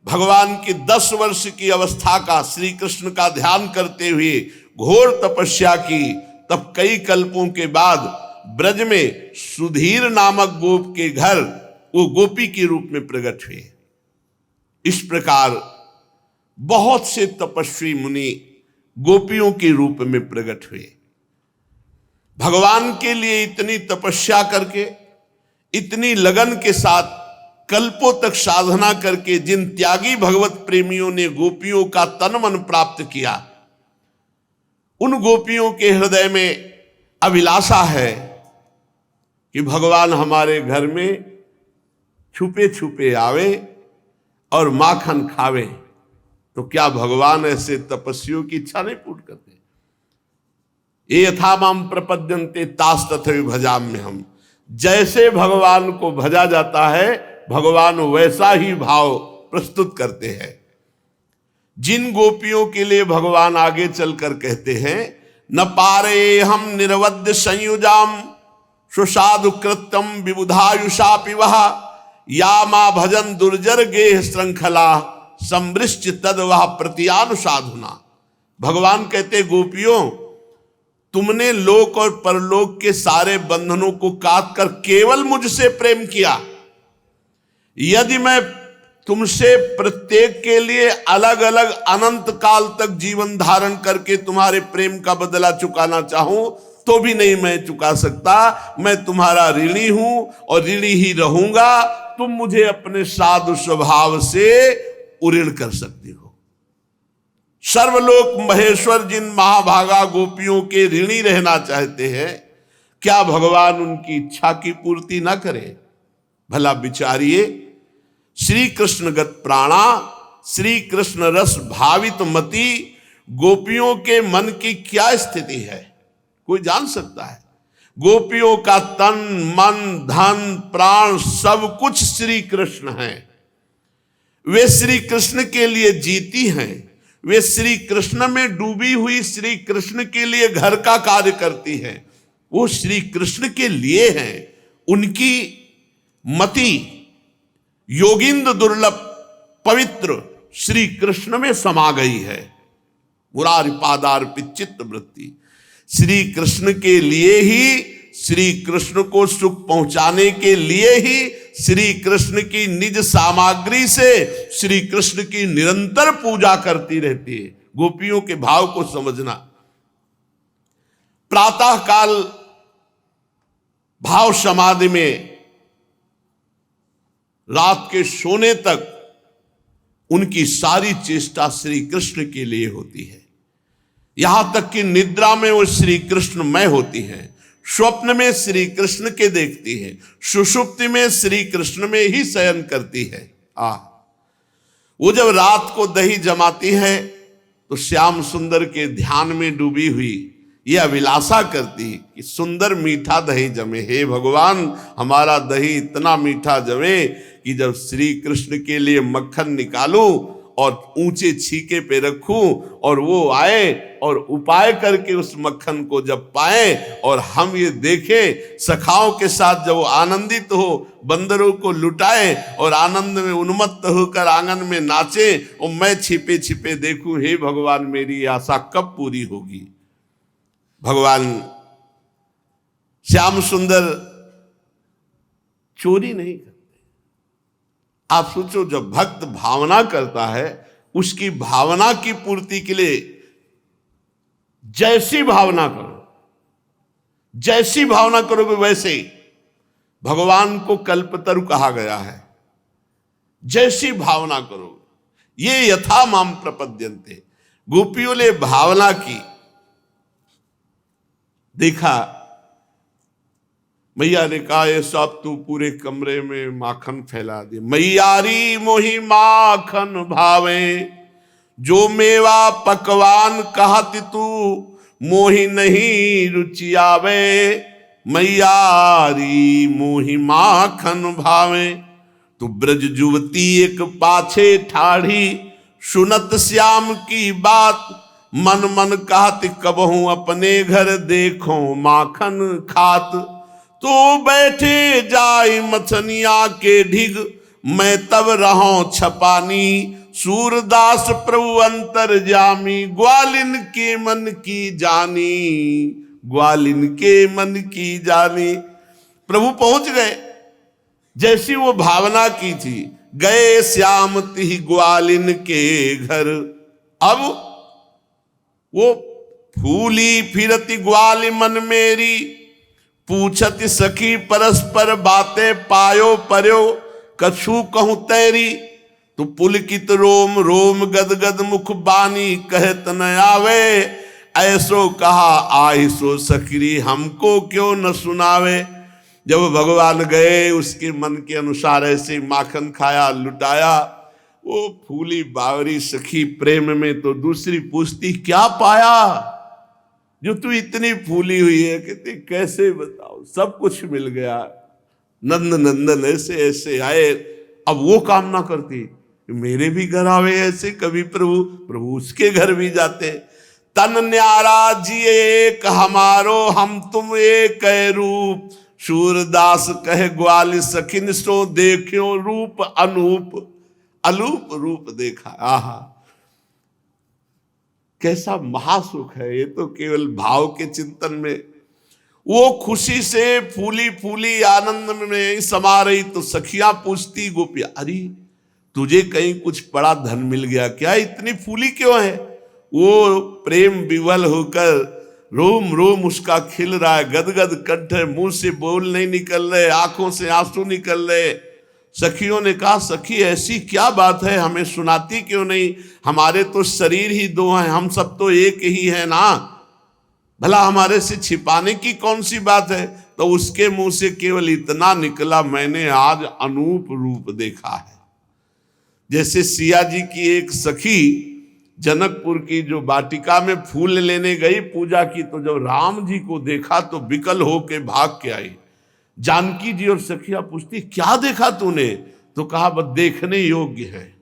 भगवान की 10 वर्ष की अवस्था का श्री कृष्ण का ध्यान करते हुए घोर तपस्या की। तब कई कल्पों के बाद ब्रज में सुधीर नामक गोप के घर वो गोपी के रूप में प्रकट हुए। इस प्रकार बहुत से तपस्वी मुनि गोपियों के रूप में प्रकट हुए। भगवान के लिए इतनी तपस्या करके, इतनी लगन के साथ कल्पों तक साधना करके जिन त्यागी भगवत प्रेमियों ने गोपियों का तन मन प्राप्त किया, उन गोपियों के हृदय में अभिलाषा है कि भगवान हमारे घर में छुपे छुपे आवे और माखन खावे। तो क्या भगवान ऐसे तपस्वियों की इच्छा नहीं पूर्ण करते? ये यथा माम प्रपद्यन्ते तास तथैव भजाम्य हम। जैसे भगवान को भजा जाता है, भगवान वैसा ही भाव प्रस्तुत करते हैं। जिन गोपियों के लिए भगवान आगे चलकर कहते हैं, न पारे हम निरवध्य संयुजाम सुसाधु कृत्यम विबुधायुषा पिवः या मां भजन दुर्जर गेह श्रृंखला समृष्ट तद वह प्रतियानुसाधुना। भगवान कहते, गोपियों तुमने लोक और परलोक के सारे बंधनों को काट कर केवल मुझसे प्रेम किया। यदि मैं तुमसे प्रत्येक के लिए अलग अलग अनंत काल तक जीवन धारण करके तुम्हारे प्रेम का बदला चुकाना चाहूं तो भी नहीं मैं चुका सकता। मैं तुम्हारा ऋणी हूं और ऋणी ही रहूंगा। तुम मुझे अपने साधु स्वभाव से उऋण कर सकती हो। सर्वलोक महेश्वर जिन महाभागा गोपियों के ऋणी रहना चाहते हैं, क्या भगवान उनकी इच्छा की पूर्ति न करे? भला विचारिए, श्री कृष्णगत प्राणा, श्री कृष्ण रस भावित मति गोपियों के मन की क्या स्थिति है? कोई जान सकता है? गोपियों का तन मन धन प्राण सब कुछ श्री कृष्ण है। वे श्री कृष्ण के लिए जीती हैं। वे श्री कृष्ण में डूबी हुई श्री कृष्ण के लिए घर का कार्य करती हैं। वो श्री कृष्ण के लिए हैं। उनकी मति योगिंद्र दुर्लभ पवित्र श्री कृष्ण में समा गई है। मुरारी पादार्पित चित्त वृत्ति श्री कृष्ण के लिए ही, श्री कृष्ण को सुख पहुंचाने के लिए ही श्री कृष्ण की निज सामग्री से श्री कृष्ण की निरंतर पूजा करती रहती है। गोपियों के भाव को समझना, प्रातः काल भाव समाधि में रात के सोने तक उनकी सारी चेष्टा श्री कृष्ण के लिए होती है। यहां तक कि निद्रा में वो श्री कृष्णमय होती है, स्वप्न में श्री कृष्ण के देखती है, सुषुप्ति में श्री कृष्ण में ही शयन करती है। वो जब रात को दही जमाती है तो श्याम सुंदर के ध्यान में डूबी हुई ये अभिलाषा करती कि सुंदर मीठा दही जमे, हे भगवान हमारा दही इतना मीठा जमे कि जब श्री कृष्ण के लिए मक्खन निकालूं और ऊंचे छीके पे रखूं और वो आए और उपाय करके उस मक्खन को जब पाए और हम ये देखें सखाओं के साथ जब वो आनंदित हो, बंदरों को लुटाए और आनंद में उन्मत्त होकर आंगन में नाचे और मैं छिपे छिपे देखूं, हे भगवान मेरी आशा कब पूरी होगी। भगवान श्याम सुंदर चोरी नहीं करते। आप सोचो, जब भक्त भावना करता है उसकी भावना की पूर्ति के लिए जैसी भावना करो, जैसी भावना करोगे वैसे ही। भगवान को कल्पतरु कहा गया है, जैसी भावना करोगे। ये यथा माम प्रपद्यन्ते, गोपियों ने भावना की। देखा मैया ने कहा ये सब तू पूरे कमरे में माखन फैला दे। मैयारी मोही माखन भावे, जो मेवा पकवान कहत तू मोही नहीं रुचि आवे। मैयारी मोही माखन भावे, तू ब्रज जुवती एक पाछे ठाढ़ी, सुनत श्याम की बात मन मन कहत कबहू अपने घर देखो माखन खात। तो बैठे जाय मछनिया के ढिग, मैं तब रहो छपानी। सूरदास प्रभु अंतर जामी, ग्वालिन के मन की जानी, ग्वालिन के मन की जानी। प्रभु पहुंच गए, जैसी वो भावना की थी। गए श्याम तिहि ग्वालिन के घर। अब वो फूली फिरती ग्वाल मन मेरी, पूछत सखी परस्पर बातें पायो पर्यो, कछु कहूं तैरी। तो पुलकित रोम रोम गदगद मुख बानी, कहत न आवे। ऐसो कहा आहि सो सखरी, हमको क्यों न सुनावे। जब भगवान गए उसके मन के अनुसार ऐसे माखन खाया, लुटाया। वो फूली बावरी सखी प्रेम में तो दूसरी पूछती क्या पाया जो तू इतनी फूली हुई है। कहती कैसे बताओ, सब कुछ मिल गया। नंद नंदन ऐसे ऐसे आए। अब वो कामना करती मेरे भी घर आवे ऐसे कभी प्रभु। प्रभु उसके घर भी जाते। तन न्यारा जी एक हमारो, हम तुम एक रूप। सूरदास कहे ग्वाल सखिन, सो देखियो रूप अनूप। अलूप रूप देखा। आहा कैसा महासुख है। ये तो केवल भाव के चिंतन में। वो खुशी से फूली फूली आनंद में समा रही तो सखियां पूछती गोपियां, अरे तुझे कहीं कुछ बड़ा धन मिल गया क्या, इतनी फूली क्यों है। वो प्रेम विवल होकर रोम रोम उसका खिल रहा है, गदगद कंठ है, मुंह से बोल नहीं निकल रहे, आंखों से आंसू निकल रहे। सखियों ने कहा सखी ऐसी क्या बात है, हमें सुनाती क्यों नहीं। हमारे तो शरीर ही दो हैं, हम सब तो एक ही है ना, भला हमारे से छिपाने की कौन सी बात है। तो उसके मुंह से केवल इतना निकला, मैंने आज अनूप रूप देखा है। जैसे सिया जी की एक सखी जनकपुर की जो वाटिका में फूल लेने गई पूजा की, तो जब राम जी को देखा तो विकल होके भाग के आई। जानकी जी और सखिया पूछती क्या देखा तूने। तो कहा बस देखने योग्य है,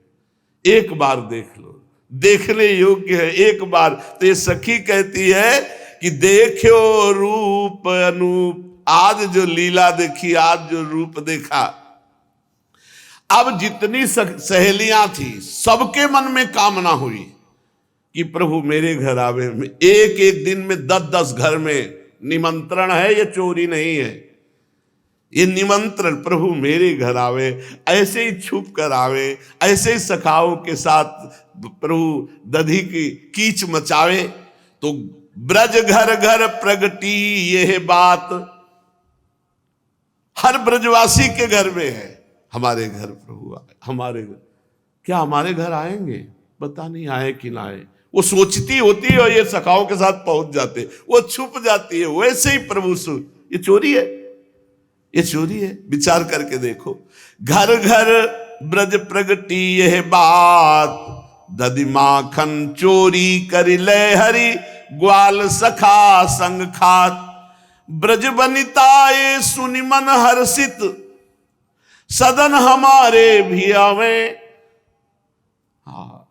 एक बार देख लो, देखने योग्य है एक बार। तो ये सखी कहती है कि देखो रूप अनूप, आज जो लीला देखी, आज जो रूप देखा। अब जितनी सहेलियां थी सबके मन में कामना हुई कि प्रभु मेरे घर आवे। एक एक दिन में 10-10 घर में निमंत्रण है, ये चोरी नहीं है, ये निमंत्रण। प्रभु मेरे घर आवे, ऐसे ही छुप कर आवे, ऐसे ही सखाओं के साथ प्रभु दधी की कीच मचावे। तो ब्रज घर घर प्रगटी यह बात। हर ब्रजवासी के घर में है हमारे घर प्रभु आए, हमारे घर। क्या हमारे घर आएंगे? पता नहीं आए कि ना आए। वो सोचती होती है और ये सखाओं के साथ पहुंच जाते, वो छुप जाती है। वैसे ही प्रभु ये चोरी है, ये चोरी है। विचार करके देखो, घर घर ब्रज प्रगटी यह बात, दधि माखन चोरी कर ले हरि, ग्वाल सखा संग खात। ब्रज बनिताए सुनि मन हर्षित, सदन हमारे भी आवे। हाँ,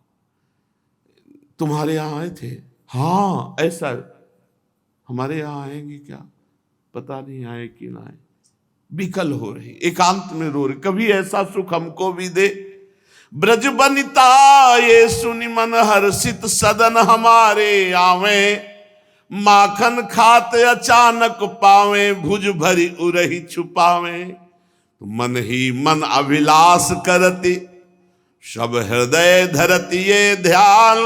तुम्हारे यहां आए थे? हाँ, ऐसा हमारे यहां आएंगे क्या? पता नहीं आए कि ना आए। विकल हो रही, एकांत में रो रही, कभी ऐसा सुख हमको भी दे। ब्रज बनिता ये सुनि मन हर्षित, सदन हमारे आवे। माखन खात अचानक पावे, भुज भरी उरही छुपावे। मन ही मन अभिलाष करती, सब हृदय धरती ये ध्यान।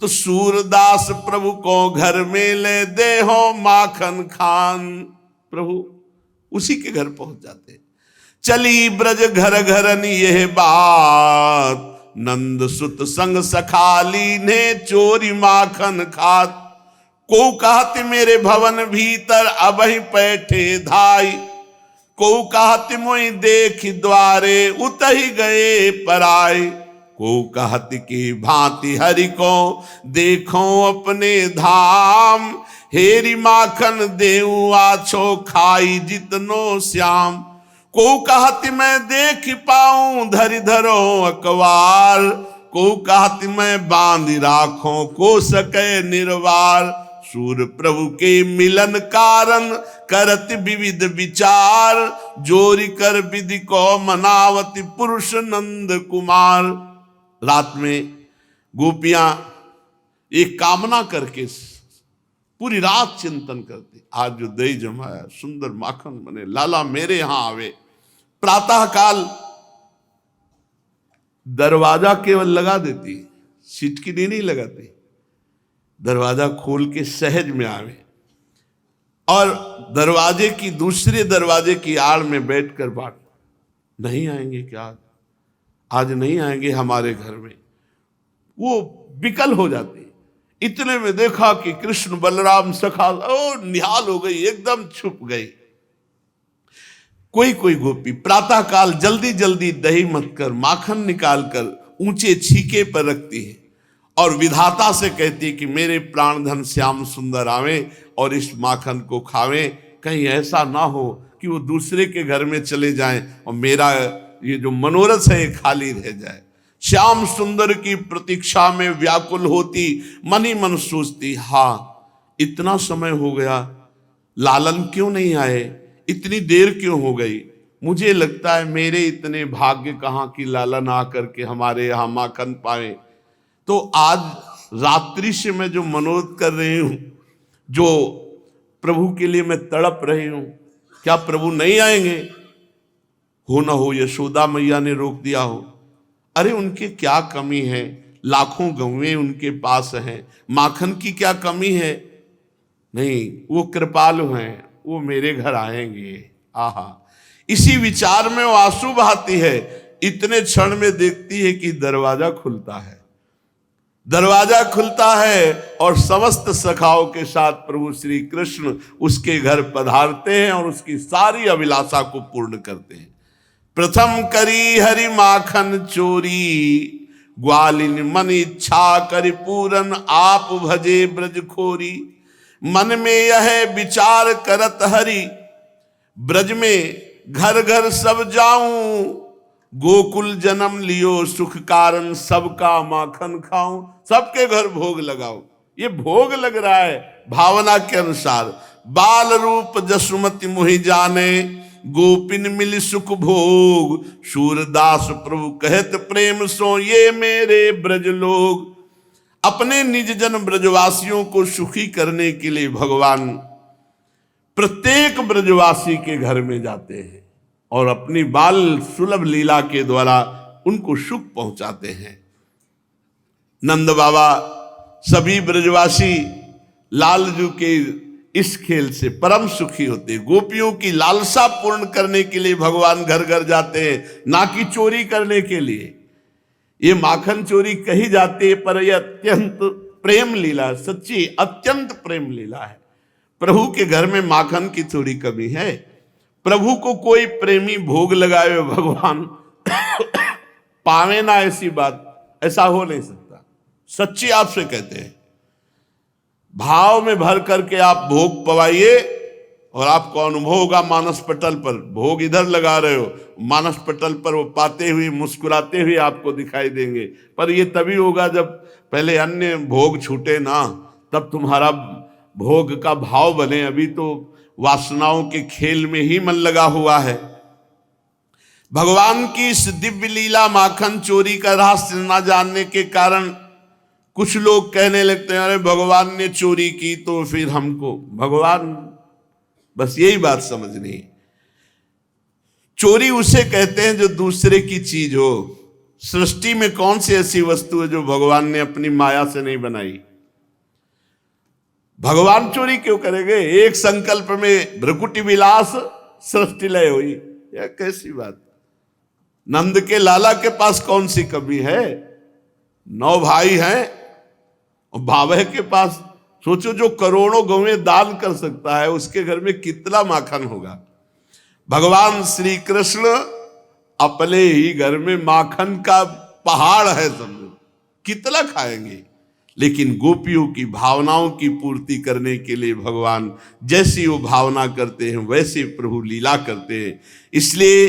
तो सूरदास प्रभु को घर में ले दे हो माखन खान। प्रभु उसी के घर पहुंच जाते। चली ब्रज घर घरन यह बात, नंद सुत संग सखाली ने चोरी माखन खात। को कहत मेरे भवन भीतर अबहि बैठे धाई, को कहत मोहि देख द्वारे उतहि गए पराए। को कहत की भांति हरि को देखो अपने धाम, हेरी माखन देऊ आछो खाई जितनो श्याम। को कहत मैं देख पाऊं धरि धरो अकवार, को कहत मैं बांध राखो को सके निर्वार। सूर प्रभु के मिलन कारण करत विविध विचार, जोरी कर विधि को मनावती पुरुष नंद कुमार। रात में गोपियां एक कामना करके पूरी रात चिंतन करती, आज जो दही जमाया सुंदर माखन बने, लाला मेरे यहां आवे। प्रातः काल दरवाजा केवल लगा देती, सिटकिनी नहीं लगाती, दरवाजा खोल के सहज में आवे और दरवाजे की दूसरे दरवाजे की आड़ में बैठकर बात। नहीं आएंगे क्या? आज नहीं आएंगे हमारे घर में। वो विकल हो जाती। इतने में देखा कि कृष्ण बलराम सखा निहाल हो गई, एकदम छुप गई। कोई कोई गोपी प्रातः काल जल्दी जल्दी दही मत कर माखन निकाल कर ऊंचे छीके पर रखती है और विधाता से कहती कि मेरे प्राणधन श्याम सुंदर आवे और इस माखन को खावें। कहीं ऐसा ना हो कि वो दूसरे के घर में चले जाएं और मेरा ये जो मनोरथ है ये खाली रह जाए। श्याम सुंदर की प्रतीक्षा में व्याकुल होती, मन ही मन सोचती, हाँ इतना समय हो गया, लालन क्यों नहीं आए, इतनी देर क्यों हो गई। मुझे लगता है मेरे इतने भाग्य कहाँ की लालन आकर के हमारे यहाँ माखन पाए। तो आज रात्रि से मैं जो मनोरथ कर रही हूं, जो प्रभु के लिए मैं तड़प रही हूं, क्या प्रभु नहीं आएंगे? हो ना हो यशोदा मैया ने रोक दिया हो। अरे उनके क्या कमी है, लाखों गौएं उनके पास हैं, माखन की क्या कमी है? नहीं, वो कृपालु हैं, वो मेरे घर आएंगे। आहा, इसी विचार में वो आंसू बहाती है। इतने क्षण में देखती है कि दरवाजा खुलता है, दरवाजा खुलता है और समस्त सखाओं के साथ प्रभु श्री कृष्ण उसके घर पधारते हैं और उसकी सारी अभिलाषा को पूर्ण करते हैं। प्रथम करी हरि माखन चोरी, ग्वालिन मन इच्छा करि पूरन, आप भजे ब्रज खोरी। मन में यह विचार करत हरि, ब्रज में घर घर सब जाऊं, गोकुल जन्म लियो सुख कारण, सबका माखन खाऊं। सबके घर भोग लगाओ। ये भोग लग रहा है भावना के अनुसार। बाल रूप जसुमति मोहि जाने, गोपिन मिल सुख भोग। सूरदास प्रभु कहत प्रेम सो, ये मेरे ब्रज लोग। अपने निज जन ब्रजवासियों को सुखी करने के लिए भगवान प्रत्येक ब्रजवासी के घर में जाते हैं और अपनी बाल सुलभ लीला के द्वारा उनको सुख पहुंचाते हैं। नंद बाबा सभी ब्रजवासी लालजू के इस खेल से परम सुखी होते हैं। गोपियों की लालसा पूर्ण करने के लिए भगवान घर घर जाते हैं, ना कि चोरी करने के लिए। ये माखन चोरी कही जाती है, पर यह अत्यंत प्रेम लीला, सच्ची अत्यंत प्रेम लीला है। प्रभु के घर में माखन की थोड़ी कमी है। प्रभु को कोई प्रेमी भोग लगाए भगवान पावे ना, ऐसी बात ऐसा हो नहीं सकता। सच्ची आपसे कहते हैं, भाव में भर करके आप भोग पवाइए और आपको अनुभव होगा। मानस पटल पर भोग इधर लगा रहे हो, मानस पटल पर वो पाते हुए मुस्कुराते हुए आपको दिखाई देंगे। पर ये तभी होगा जब पहले अन्य भोग छूटे ना, तब तुम्हारा भोग का भाव बने। अभी तो वासनाओं के खेल में ही मन लगा हुआ है। भगवान की इस दिव्य लीला माखन चोरी का रहस्य न जानने के कारण कुछ लोग कहने लगते हैं, अरे भगवान ने चोरी की तो फिर हमको। भगवान, बस यही बात समझनी, चोरी उसे कहते हैं जो दूसरे की चीज हो। सृष्टि में कौन सी ऐसी वस्तु है जो भगवान ने अपनी माया से नहीं बनाई? भगवान चोरी क्यों करेंगे? एक संकल्प में भ्रकुटी विलास सृष्टि लय हुई। यह कैसी बात? नंद के लाला के पास कौन सी कमी है? 9 भाई हैं और भावे के पास सोचो, जो करोड़ों गौएं दान कर सकता है उसके घर में कितना माखन होगा। भगवान श्री कृष्ण अपने ही घर में माखन का पहाड़ है, समझो कितना खाएंगे। लेकिन गोपियों की भावनाओं की पूर्ति करने के लिए भगवान जैसी वो भावना करते हैं वैसे प्रभु लीला करते हैं। इसलिए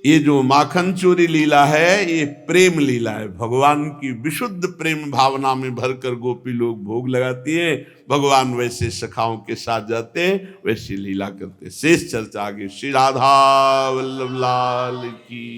ये जो माखन चोरी लीला है, ये प्रेम लीला है। भगवान की विशुद्ध प्रेम भावना में भरकर गोपी लोग भोग लगाती है। भगवान वैसे सखाओं के साथ जाते हैं, वैसी लीला करते हैं। शेष चर्चा आगे। श्री राधा वल्लभ लाल की।